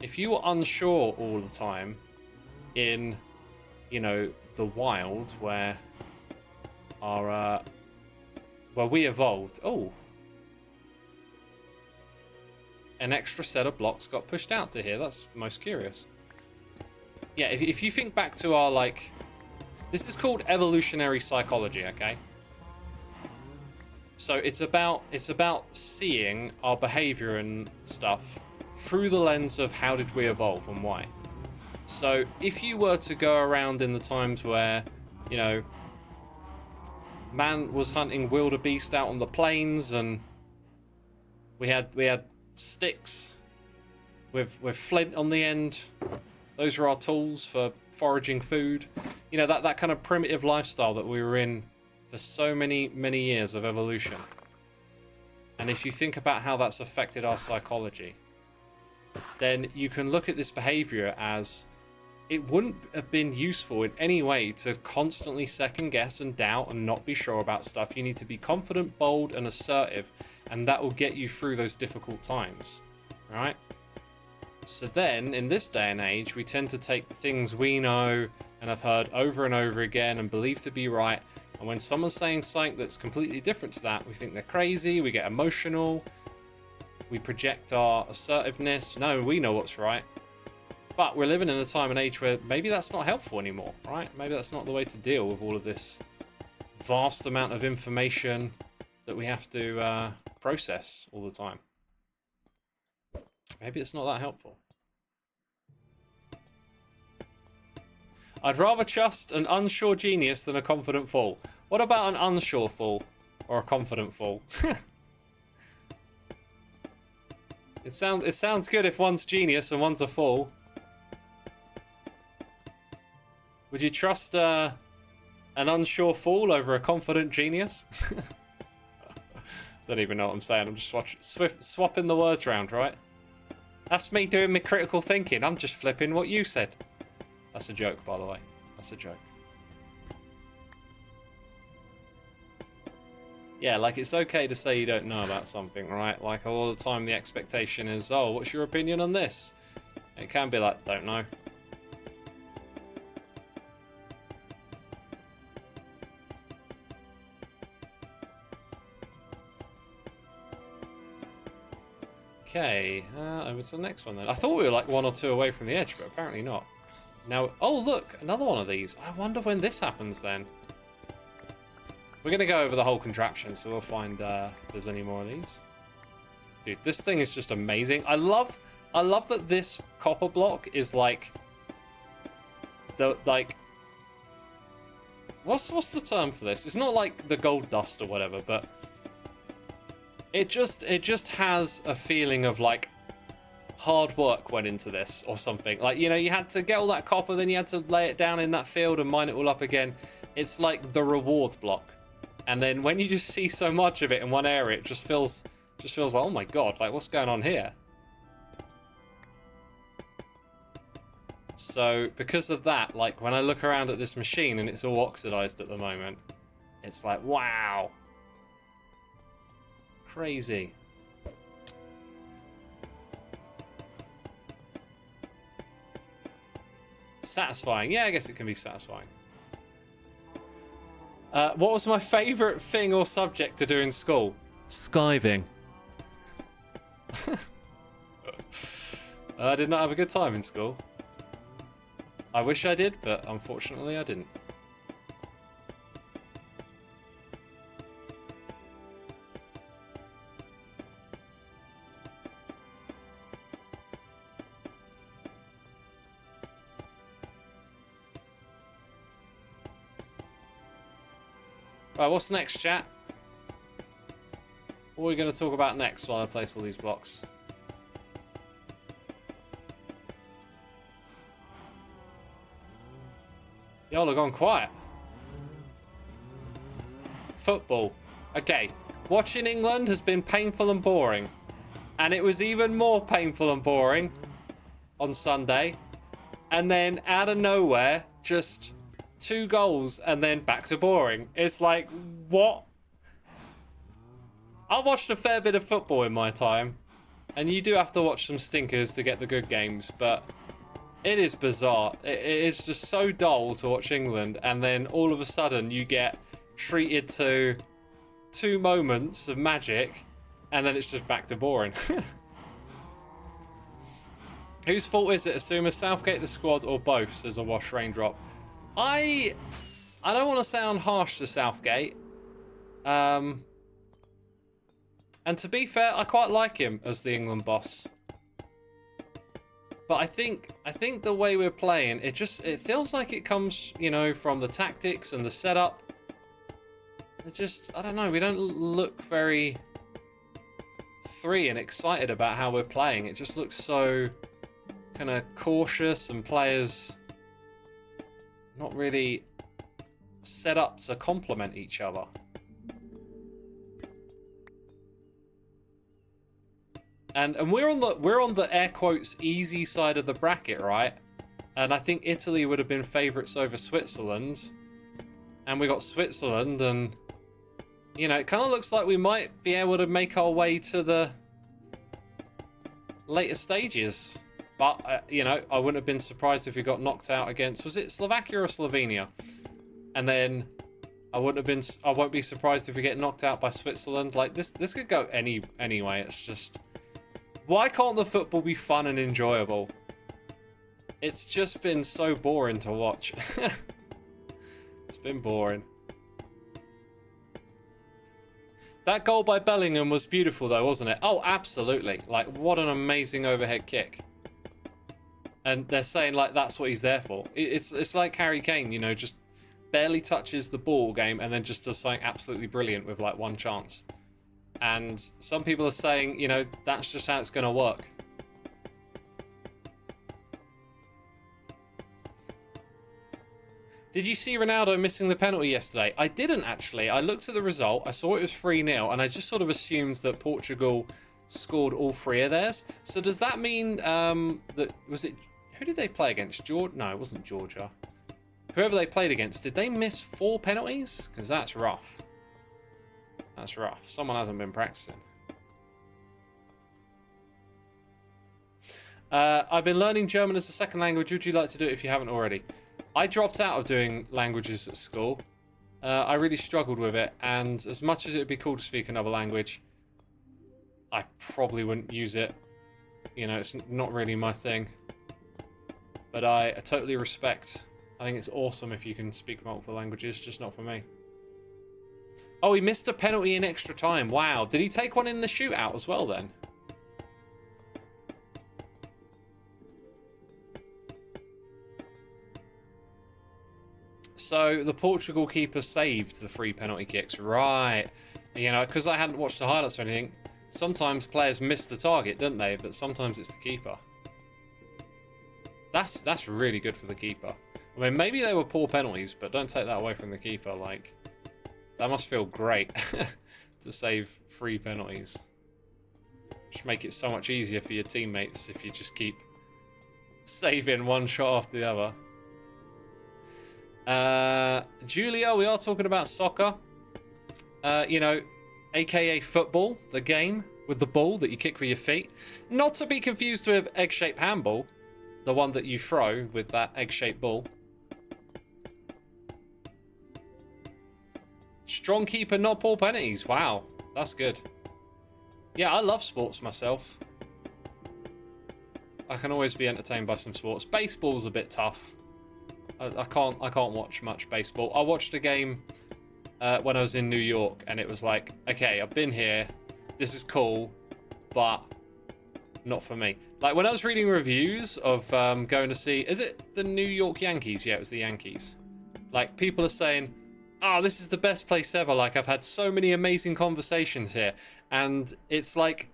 if you are unsure all the time in, you know, the wild where we evolved. Oh, an extra set of blocks got pushed out to here. That's most curious. Yeah, if you think back to our, like, this is called evolutionary psychology, okay? So it's about seeing our behavior and stuff through the lens of how did we evolve and why. So if you were to go around in the times where, you know, man was hunting wildebeest out on the plains, and we had sticks with flint on the end. Those were our tools for foraging food. You know, that kind of primitive lifestyle that we were in for so many years of evolution. And if you think about how that's affected our psychology, then you can look at this behavior as it wouldn't have been useful in any way to constantly second guess and doubt and not be sure about stuff. You need to be confident, bold, and assertive, and that will get you through those difficult times, right? So then, in this day and age, we tend to take the things we know and have heard over and over again and believe to be right, and when someone's saying something that's completely different to that, we think they're crazy, we get emotional, we project our assertiveness. No, we know what's right. But we're living in a time and age where maybe that's not helpful anymore, right? Maybe that's not the way to deal with all of this vast amount of information that we have to process all the time. Maybe it's not that helpful. I'd rather trust an unsure genius than a confident fool. What about an unsure fool or a confident fool? It sounds good if one's genius and one's a fool. Would you trust an unsure fool over a confident genius? Don't even know what I'm saying. I'm just swapping the words around, right? That's me doing my critical thinking. I'm just flipping what you said. That's a joke, by the way. That's a joke. Yeah, like, it's okay to say you don't know about something, right? Like, a lot of the time the expectation is, oh, what's your opinion on this? It can be like, don't know. Okay, over to the next one then. I thought we were like 1 or 2 away from the edge, but apparently not. Now, oh look, another one of these. I wonder when this happens then. We're going to go over the whole contraption, so we'll find if there's any more of these. Dude, this thing is just amazing. I love that this copper block is like what's the term for this? It's not like the gold dust or whatever, but it just has a feeling of like hard work went into this or something. Like, you know, you had to get all that copper, then you had to lay it down in that field and mine it all up again. It's like the reward block. And then when you just see so much of it in one area, it just feels like, oh my god, like what's going on here? So because of that, like when I look around at this machine and it's all oxidized at the moment, it's like, wow. Crazy. Satisfying. Yeah, I guess it can be satisfying. What was my favorite thing or subject to do in school? Skiving. I did not have a good time in school. I wish I did, but unfortunately I didn't. Right, what's next, chat? What are we going to talk about next while I place all these blocks? Y'all are gone quiet. Football. Okay, watching England has been painful and boring. And it was even more painful and boring on Sunday. And then out of nowhere, just 2 goals and then back to boring. It's like, what? I watched a fair bit of football in my time. And you do have to watch some stinkers to get the good games, but it is bizarre. It's just so dull to watch England, and then all of a sudden you get treated to 2 moments of magic, and then it's just back to boring. Whose fault is it? Xisuma, Southgate, the squad, or both? Says a wash raindrop. I don't want to sound harsh to Southgate. And to be fair, I quite like him as the England boss. But I think the way we're playing, it feels like it comes, you know, from the tactics and the setup. I don't know, we don't look very free and excited about how we're playing. It just looks so kind of cautious, and players not really set up to complement each other. And we're on the air quotes easy side of the bracket, right? And I think Italy would have been favourites over Switzerland. And we got Switzerland, and you know, it kind of looks like we might be able to make our way to the later stages. But you know, I wouldn't have been surprised if we got knocked out against, was it Slovakia or Slovenia? And then I won't be surprised if we get knocked out by Switzerland. Like this could go anyway. It's just, why can't the football be fun and enjoyable? It's just been so boring to watch. It's been boring. That goal by Bellingham was beautiful though, wasn't it? Oh, absolutely. Like, what an amazing overhead kick. And they're saying like that's what he's there for. It's like Harry Kane, you know, just barely touches the ball game and then just does something absolutely brilliant with like 1 chance. And some people are saying, you know, that's just how it's going to work. Did you see Ronaldo missing the penalty yesterday? I didn't actually. I looked at the result. I saw it was 3-0, and I just sort of assumed that Portugal scored all 3 of theirs. So does that mean that, was it, who did they play against? Georgia? No, it wasn't Georgia. Whoever they played against, did they miss 4 penalties? Because that's rough. That's rough. Someone hasn't been practicing. I've been learning German as a second language. Would you like to do it if you haven't already? I dropped out of doing languages at school. I really struggled with it, and as much as it would be cool to speak another language, I probably wouldn't use it. You know, it's not really my thing. But I totally respect. I think it's awesome if you can speak multiple languages, just not for me. Oh, he missed a penalty in extra time. Wow. Did he take one in the shootout as well then? So the Portugal keeper saved the free penalty kicks. Right. You know, because I hadn't watched the highlights or anything, sometimes players miss the target, don't they? But sometimes it's the keeper. That's really good for the keeper. I mean, maybe they were poor penalties, but don't take that away from the keeper. Like, that must feel great to save free penalties. Just make it so much easier for your teammates if you just keep saving one shot after the other. Julia, we are talking about soccer. You know, aka football, the game with the ball that you kick with your feet. Not to be confused with egg-shaped handball. The one that you throw with that egg-shaped ball. Strong keeper, not poor penalties. Wow, that's good. Yeah, I love sports myself. I can always be entertained by some sports. Baseball's a bit tough. I can't watch much baseball. I watched a game when I was in New York, and it was like, okay, I've been here. This is cool, but not for me. Like, when I was reading reviews of going to see... Is it the New York Yankees? Yeah, it was the Yankees. Like, people are saying, oh, this is the best place ever. Like, I've had so many amazing conversations here. And it's like...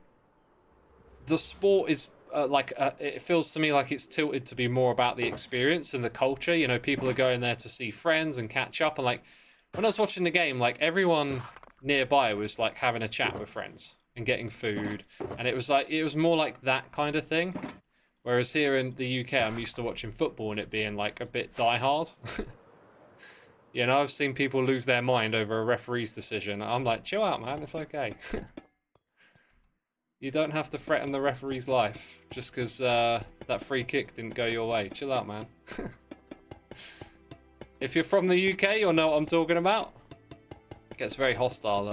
The sport is... it feels to me like it's tilted to be more about the experience and the culture. You know, people are going there to see friends and catch up. And, like, when I was watching the game, like, everyone nearby was, like, having a chat with friends and getting food, and it was more like that kind of thing. Whereas here in the UK, I'm used to watching football and it being like a bit die-hard. You know, I've seen people lose their mind over a referee's decision. I'm like, chill out, man, it's okay. You don't have to threaten the referee's life just because that free kick didn't go your way. Chill out, man. If you're from the UK, you'll know what I'm talking about. It gets very hostile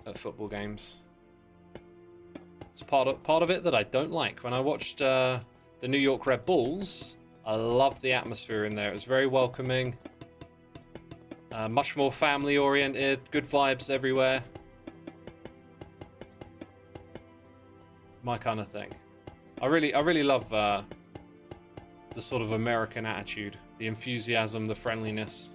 at football games. It's part of it that I don't like. When I watched the New York Red Bulls, I loved the atmosphere in there. It was very welcoming, much more family oriented, good vibes everywhere. My kind of thing. I really love the sort of American attitude, the enthusiasm, the friendliness.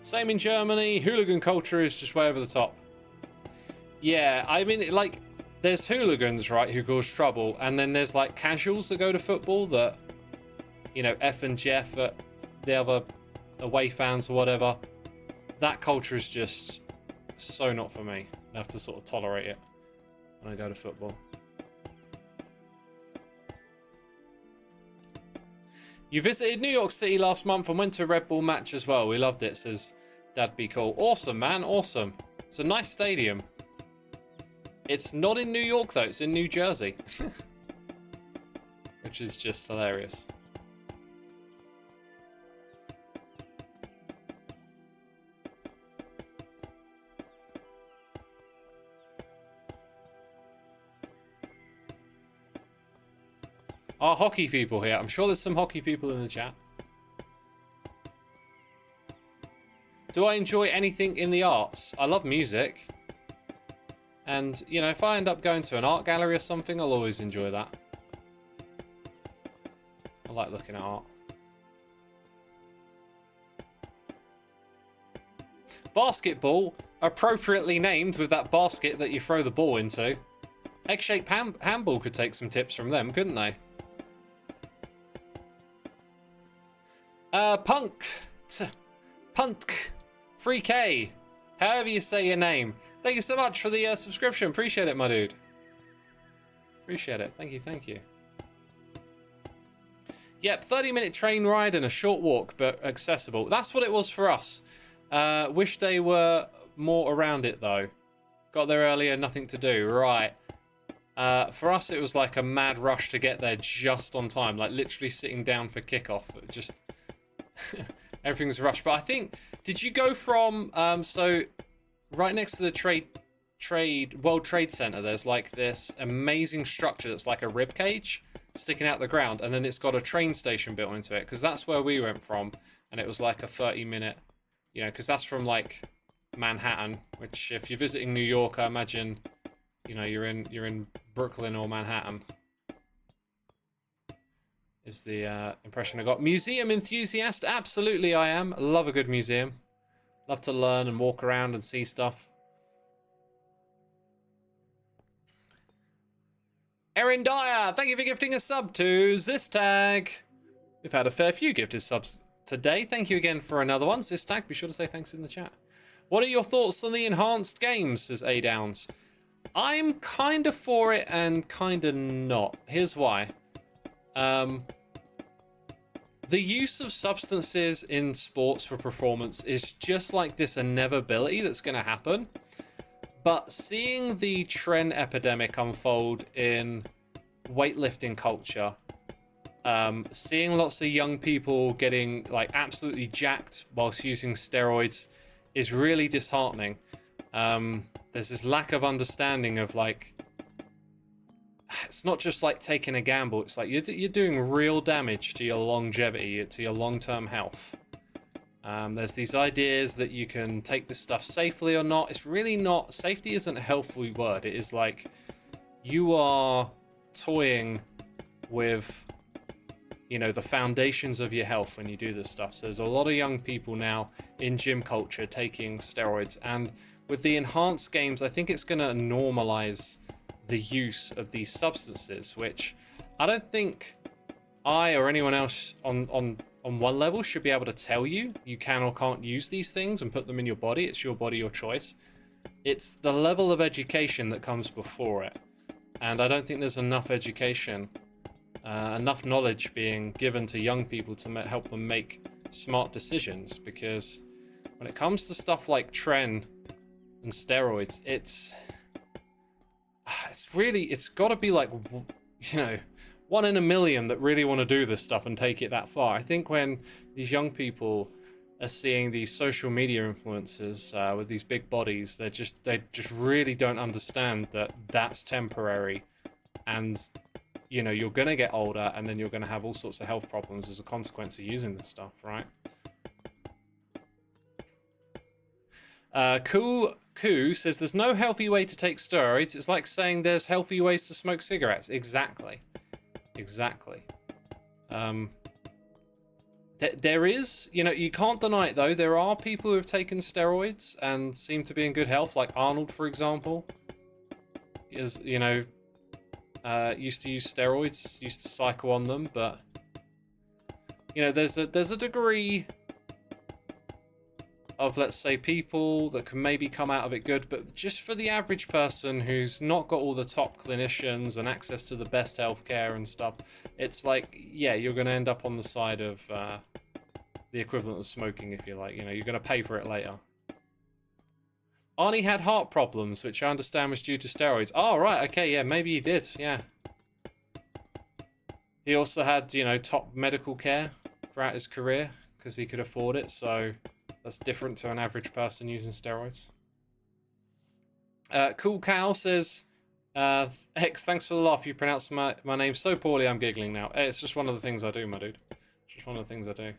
Same in Germany. Hooligan culture is just way over the top. Yeah, I mean, like, there's hooligans, right, who cause trouble, and then there's, like, casuals that go to football that, you know, F and Jeff at the other away fans or whatever. That culture is just so not for me. I have to sort of tolerate it when I go to football. You visited New York City last month and went to a Red Bull match as well. We loved it, says Dad Be Cool. Awesome, man, awesome. It's a nice stadium. It's not in New York, though. It's in New Jersey. Which is just hilarious. Our hockey people here. I'm sure there's some hockey people in the chat. Do I enjoy anything in the arts? I love music. And, you know, if I end up going to an art gallery or something, I'll always enjoy that. I like looking at art. Basketball, appropriately named with that basket that you throw the ball into. Egg-shaped handball could take some tips from them, couldn't they? Punk, 3K, however you say your name. Thank you so much for the subscription. Appreciate it, my dude. Appreciate it. Thank you, thank you. Yep, 30-minute train ride and a short walk, but accessible. That's what it was for us. Wish they were more around it, though. Got there earlier, nothing to do. Right. For us, it was like a mad rush to get there just on time. Like, literally sitting down for kickoff. Just everything's rushed. But I think, did you go from so right next to the World Trade Center, there's like this amazing structure that's like a rib cage sticking out the ground, and then it's got a train station built into it, because that's where we went from, and it was like a 30-minute, you know, because that's from like Manhattan, which if you're visiting New York, I imagine, you know, you're in Brooklyn or Manhattan. Is the impression I got. Museum enthusiast? Absolutely I am. Love a good museum. Love to learn and walk around and see stuff. Erin Dyer, thank you for gifting a sub to Zistag. We've had a fair few gifted subs today. Thank you again for another one. Zistag, be sure to say thanks in the chat. What are your thoughts on the enhanced games, says A Downs? I'm kind of for it and kind of not. Here's why. The use of substances in sports for performance is just like this inevitability that's going to happen. But seeing the trend epidemic unfold in weightlifting culture, seeing lots of young people getting like absolutely jacked whilst using steroids is really disheartening. There's this lack of understanding of like, it's not just like taking a gamble. It's like you're doing real damage to your longevity, to your long-term health. There's these ideas that you can take this stuff safely or not. It's really not. Safety isn't a helpful word. It is like you are toying with, you know, the foundations of your health when you do this stuff. So there's a lot of young people now in gym culture taking steroids, and with the enhanced games, I think it's going to normalize the use of these substances, which I don't think I or anyone else on one level should be able to tell you can or can't use these things and put them in your body. It's your body, your choice. It's the level of education that comes before it, and I don't think there's enough education, enough knowledge being given to young people to help them make smart decisions. Because when it comes to stuff like tren and steroids, it's got to be like, you know, 1 in a million that really want to do this stuff and take it that far. I think when these young people are seeing these social media influencers with these big bodies, they just really don't understand that that's temporary, and you know, you're gonna get older and then you're gonna have all sorts of health problems as a consequence of using this stuff, right? Koo says there's no healthy way to take steroids. It's like saying there's healthy ways to smoke cigarettes. Exactly. There is, you know, you can't deny it though. There are people who have taken steroids and seem to be in good health, like Arnold, for example. Is, you know, used to use steroids, used to cycle on them, but you know, there's a degree of, let's say, people that can maybe come out of it good, but just for the average person who's not got all the top clinicians and access to the best healthcare and stuff, it's like, yeah, you're going to end up on the side of the equivalent of smoking, if you like. You know, you're going to pay for it later. Arnie had heart problems, which I understand was due to steroids. Oh, right, okay, yeah, maybe he did, yeah. He also had, you know, top medical care throughout his career because he could afford it, so that's different to an average person using steroids. Cool Cow says, X, thanks for the laugh. You pronounced my name so poorly I'm giggling now. It's just one of the things I do, my dude. Just one of the things I do.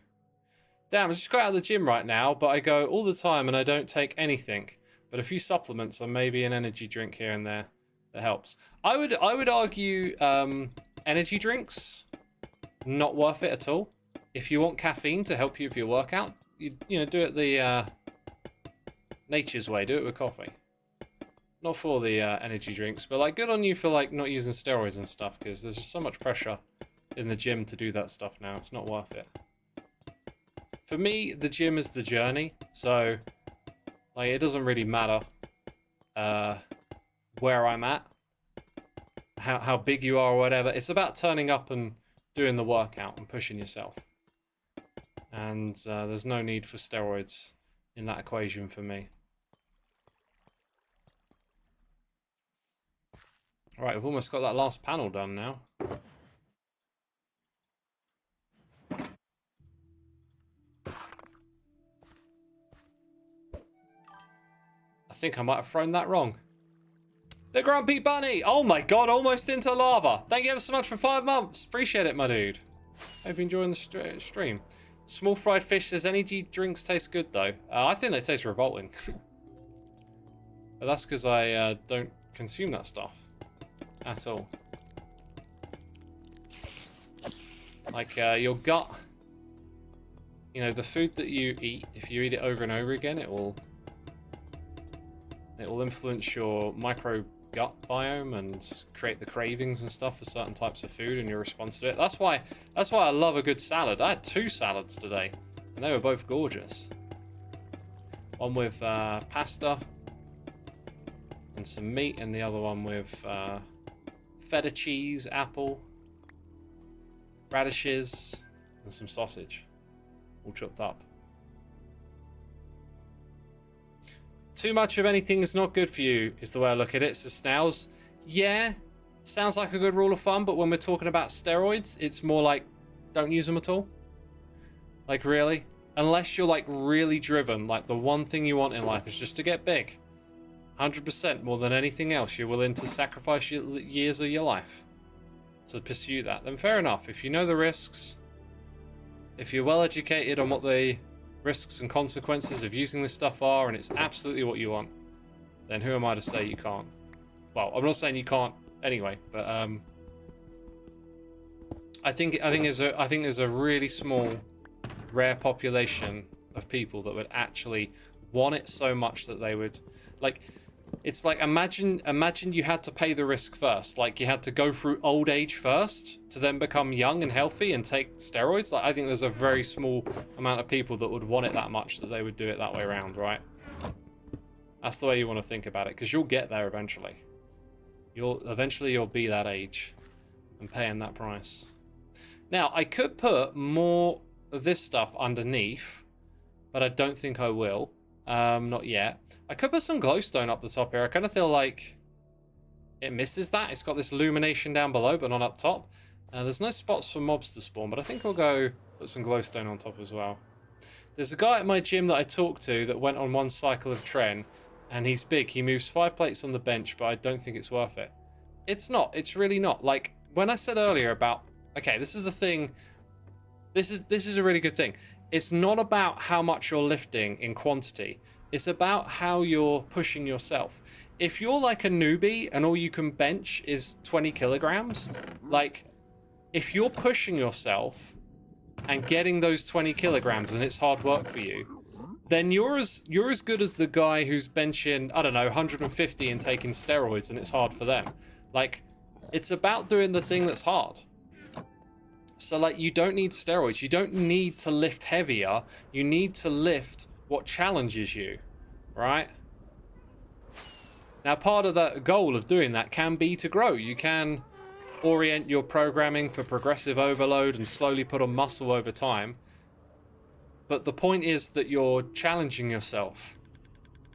Damn, I just got out of the gym right now, but I go all the time and I don't take anything. But a few supplements and maybe an energy drink here and there that helps. I would argue energy drinks, not worth it at all. If you want caffeine to help you with your workout, you know, do it the nature's way. Do it with coffee. Not for the energy drinks, but like, good on you for like not using steroids and stuff, because there's just so much pressure in the gym to do that stuff now. It's not worth it. For me, the gym is the journey, so like, it doesn't really matter where I'm at, how big you are or whatever. It's about turning up and doing the workout and pushing yourself. And there's no need for steroids in that equation for me. All right, we've almost got that last panel done now. think I might have thrown that wrong. The Grumpy Bunny! Oh my god, almost into lava. Thank you ever so much for 5 months. Appreciate it, my dude. Hope you're enjoying the stream. Small fried fish says energy drinks taste good though. I think they taste revolting. But that's because I don't consume that stuff at all. Like your gut, you know, the food that you eat, if you eat it over and over again, it will influence your micro gut biome and create the cravings and stuff for certain types of food and your response to it. That's why I love a good salad. I had 2 salads today and they were both gorgeous. One with pasta and some meat, and the other one with feta cheese, apple, radishes, and some sausage, all chopped up. Too much of anything is not good for you, is the way I look at it. So Snails, yeah, sounds like a good rule of thumb, but when we're talking about steroids, it's more like, don't use them at all. Like, really? Unless you're, like, really driven, like, the one thing you want in life is just to get big. 100% more than anything else, you're willing to sacrifice years of your life to pursue that, then fair enough. If you know the risks, if you're well educated on what the risks and consequences of using this stuff are, and it's absolutely what you want, then who am I to say you can't? Well, I'm not saying you can't anyway, but I think there's a really small, rare population of people that would actually want it so much that they would, like, it's like, imagine you had to pay the risk first. Like, you had to go through old age first to then become young and healthy and take steroids. Like, I think there's a very small amount of people that would want it that much that they would do it that way around, right? That's the way you want to think about it, because you'll get there eventually. You'll be that age and paying that price. Now, I could put more of this stuff underneath, but I don't think I will. Not yet. I could put some glowstone up the top here. I kind of feel like it misses that. It's got this illumination down below, but not up top. There's no spots for mobs to spawn, but I think I'll go put some glowstone on top as well. There's a guy at my gym that I talked to that went on 1 cycle of Tren, and he's big. He moves 5 plates on the bench, but I don't think it's worth it. It's not. It's really not. Like, when I said earlier about, okay, this is the thing. This is a really good thing. It's not about how much you're lifting in quantity. It's about how you're pushing yourself. If you're like a newbie and all you can bench is 20 kilograms, like, if you're pushing yourself and getting those 20 kilograms and it's hard work for you, then you're as good as the guy who's benching, I don't know, 150 and taking steroids and it's hard for them. Like, it's about doing the thing that's hard. So, like, you don't need steroids. You don't need to lift heavier. You need to lift what challenges you, right? Now, part of the goal of doing that can be to grow. You can orient your programming for progressive overload and slowly put on muscle over time. But the point is that you're challenging yourself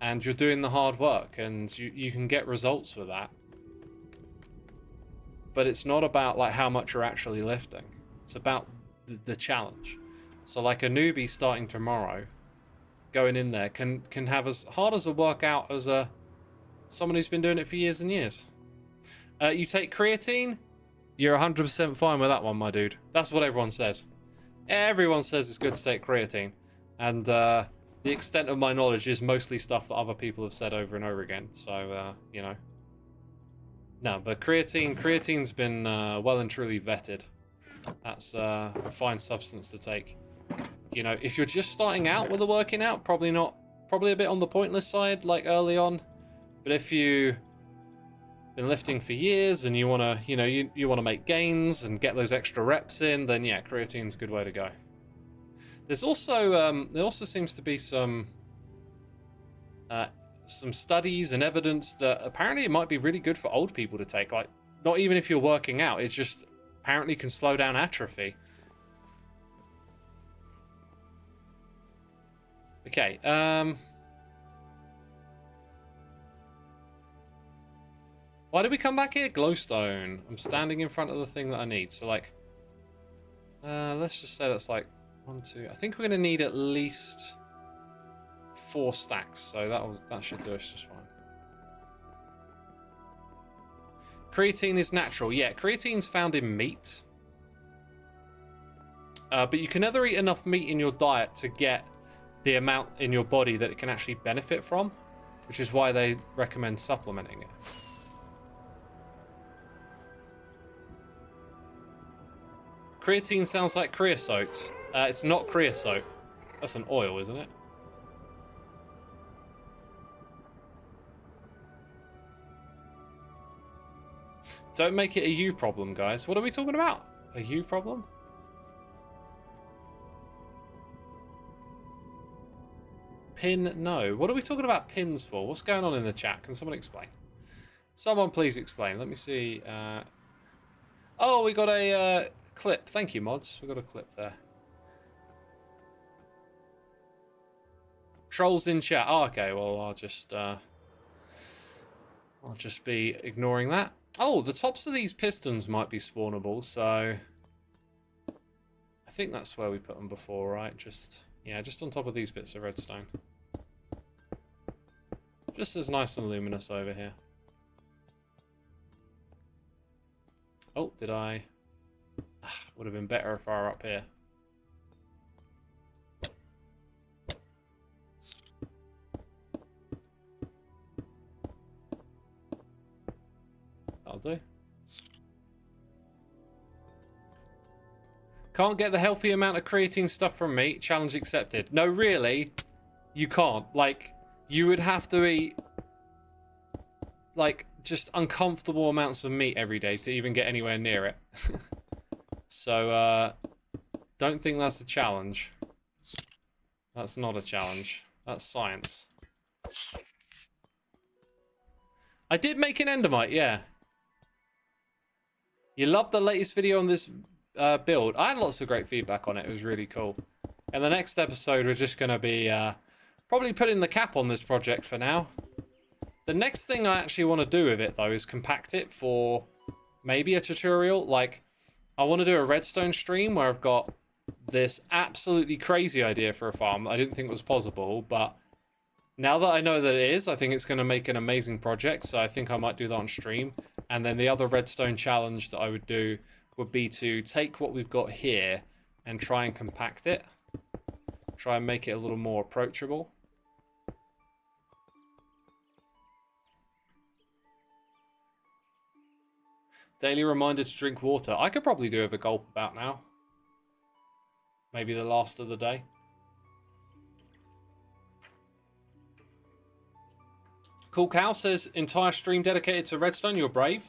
and you're doing the hard work, and you can get results with that. But it's not about, like, how much you're actually lifting. It's about the challenge. So, like, a newbie starting tomorrow, going in there can have as hard as a workout as someone who's been doing it for years and years. You take creatine, you're 100% fine with that one, my dude. That's what everyone says. Everyone says it's good to take creatine, and the extent of my knowledge is mostly stuff that other people have said over and over again. So you know, no, but creatine's been well and truly vetted. That's a fine substance to take. You know, if you're just starting out with a working out, probably a bit on the pointless side, like early on. But if you've been lifting for years and you want to, you know, you want to make gains and get those extra reps in, then yeah, creatine's a good way to go. There's also there also seems to be some studies and evidence that apparently it might be really good for old people to take. Like, not even if you're working out, it just apparently can slow down atrophy. Okay, why did we come back here? Glowstone. I'm standing in front of the thing that I need. So, like, let's just say that's like 1, 2. I think we're going to need at least 4 stacks, so that should do us just fine. Creatine is natural. Yeah, creatine's found in meat. But you can never eat enough meat in your diet to get the amount in your body that it can actually benefit from, which is why they recommend supplementing it. Creatine sounds like creosote. It's not creosote. That's an oil, isn't it? Don't make it a you problem, guys. What are we talking about? A you problem? Pin, no. What are we talking about pins for? What's going on in the chat? Can someone explain? Someone please explain. Let me see. Oh, we got a clip. Thank you, mods. We got a clip there. Trolls in chat. Oh, okay. Well, I'll just be ignoring that. Oh, the tops of these pistons might be spawnable, so I think that's where we put them before, right? Just on top of these bits of redstone. Just as nice and luminous over here. Oh, did I? Would have been better if I were up here. That'll do. Can't get the healthy amount of creatine stuff from meat. Challenge accepted. No, really, you can't. Like, you would have to eat, like, just uncomfortable amounts of meat every day to even get anywhere near it. So, don't think that's a challenge. That's not a challenge. That's science. I did make an endermite, yeah. You loved the latest video on this build. I had lots of great feedback on it. It was really cool. And the next episode, we're just going to be probably putting the cap on this project for now. The next thing I actually want to do with it, though, is compact it for maybe a tutorial. Like, I want to do a redstone stream where I've got this absolutely crazy idea for a farm that I didn't think was possible, but now that I know that it is, I think it's going to make an amazing project, so I think I might do that on stream. And then the other redstone challenge that I would do would be to take what we've got here and try and compact it. Try and make it a little more approachable. Daily reminder to drink water. I could probably do with a gulp about now. Maybe the last of the day. Cool Cow says, entire stream dedicated to redstone. You're brave.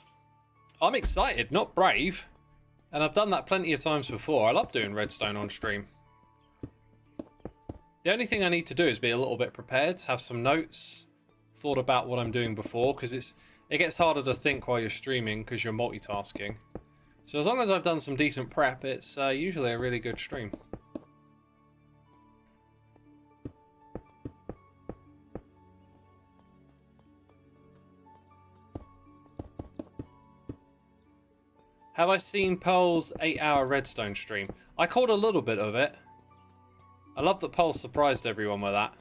I'm excited, not brave. And I've done that plenty of times before. I love doing redstone on stream. The only thing I need to do is be a little bit prepared, have some notes, thought about what I'm doing before, because it gets harder to think while you're streaming because you're multitasking. So as long as I've done some decent prep, it's usually a really good stream. Have I seen Pearl's 8-hour redstone stream? I caught a little bit of it. I love that Pearl surprised everyone with that.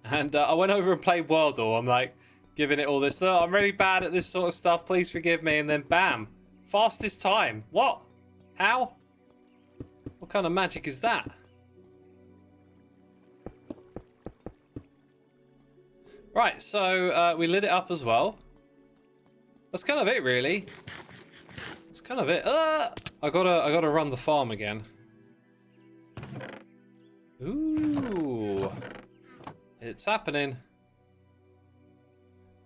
And I went over and played Worldle. I'm like, giving it all this. I'm really bad at this sort of stuff. Please forgive me. And then bam. Fastest time. What? How? What kind of magic is that? Right, so we lit it up as well. That's kind of it, really. That's kind of it. I gotta run the farm again. Ooh, it's happening.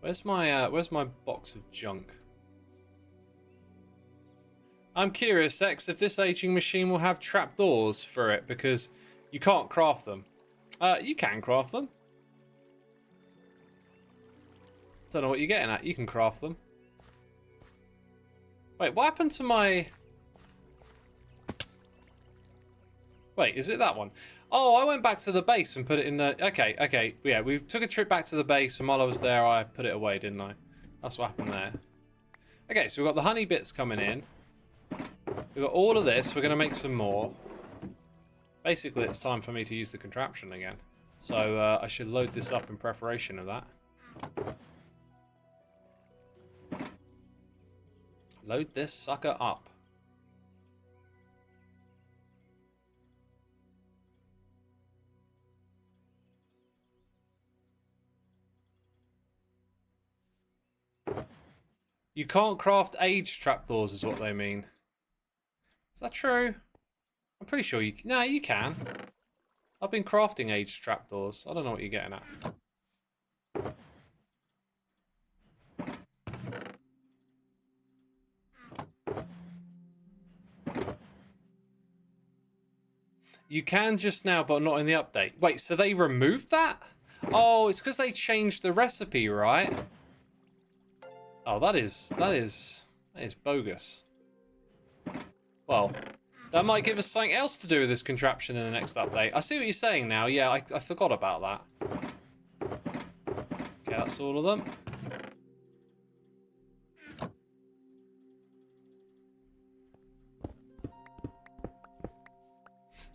Where's my box of junk? I'm curious, X, if this aging machine will have trapdoors for it, because you can't craft them. You can craft them. Don't know what you're getting at. You can craft them. Wait, what happened to my... Wait, is it that one? Oh, I went back to the base and put it in the... Okay. Yeah, we took a trip back to the base, and while I was there, I put it away, didn't I? That's what happened there. Okay, so we've got the honey bits coming in. We've got all of this. We're going to make some more. Basically, it's time for me to use the contraption again. So I should load this up in preparation of that. Load this sucker up. You can't craft age trapdoors is what they mean. Is that true? I'm pretty sure you can. No, you can. I've been crafting age trapdoors. I don't know what you're getting at. You can just now, but not in the update. Wait, so they removed that? Oh, it's because they changed the recipe, right? Oh, that is bogus. Well, that might give us something else to do with this contraption in the next update. I see what you're saying now. Yeah, I forgot about that. Okay, that's all of them.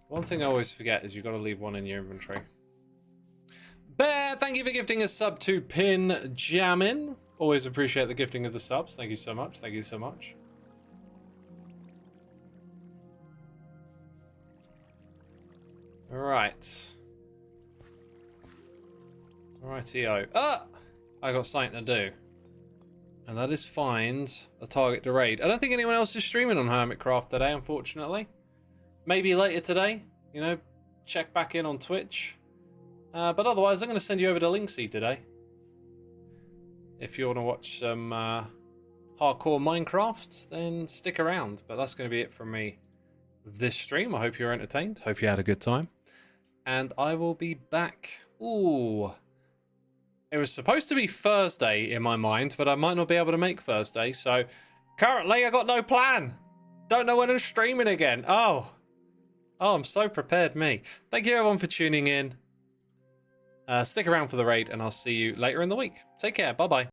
One thing I always forget is you've got to leave one in your inventory. Bear, thank you for gifting a sub to Pin Jammin. Always appreciate the gifting of the subs. Thank you so much. Thank you so much. Alright. Rightio. Ah! I got something to do. And that is find a target to raid. I don't think anyone else is streaming on Hermitcraft today, unfortunately. Maybe later today. You know, check back in on Twitch. But otherwise, I'm going to send you over to Linksy today. If you want to watch some hardcore Minecraft, then stick around. But that's going to be it from me this stream. I hope you're entertained. Hope you had a good time. And I will be back. Ooh. It was supposed to be Thursday in my mind, but I might not be able to make Thursday. So currently, I got no plan. Don't know when I'm streaming again. Oh, I'm so prepared, me. Thank you, everyone, for tuning in. Stick around for the raid, and I'll see you later in the week. Take care. Bye-bye.